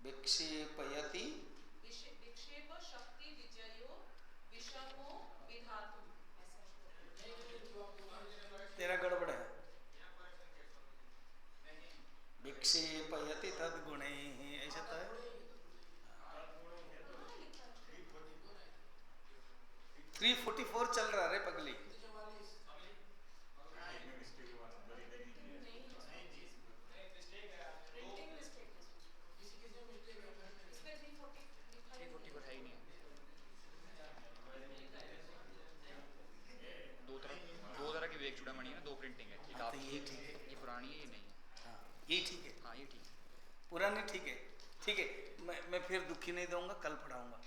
विक्षेपयति विक्षेप शक्ति विजयो विषमो विधातुम। तेरा गड़बड़ है। विक्षेपयति तद्गुणैः ऐसा तो है। 344 चल रहा रे पगली। दो तरह की विवेक चूड़ामणि है ना, दो प्रिंटिंग है। हाँ, तो ये ठीक है। ये पुरानी है, ये नहीं है। हाँ, ये ठीक है। हाँ, ये ठीक है। पुरानी ठीक है। ठीक है, मैं फिर दुखी नहीं दूंगा, कल पढ़ाऊंगा।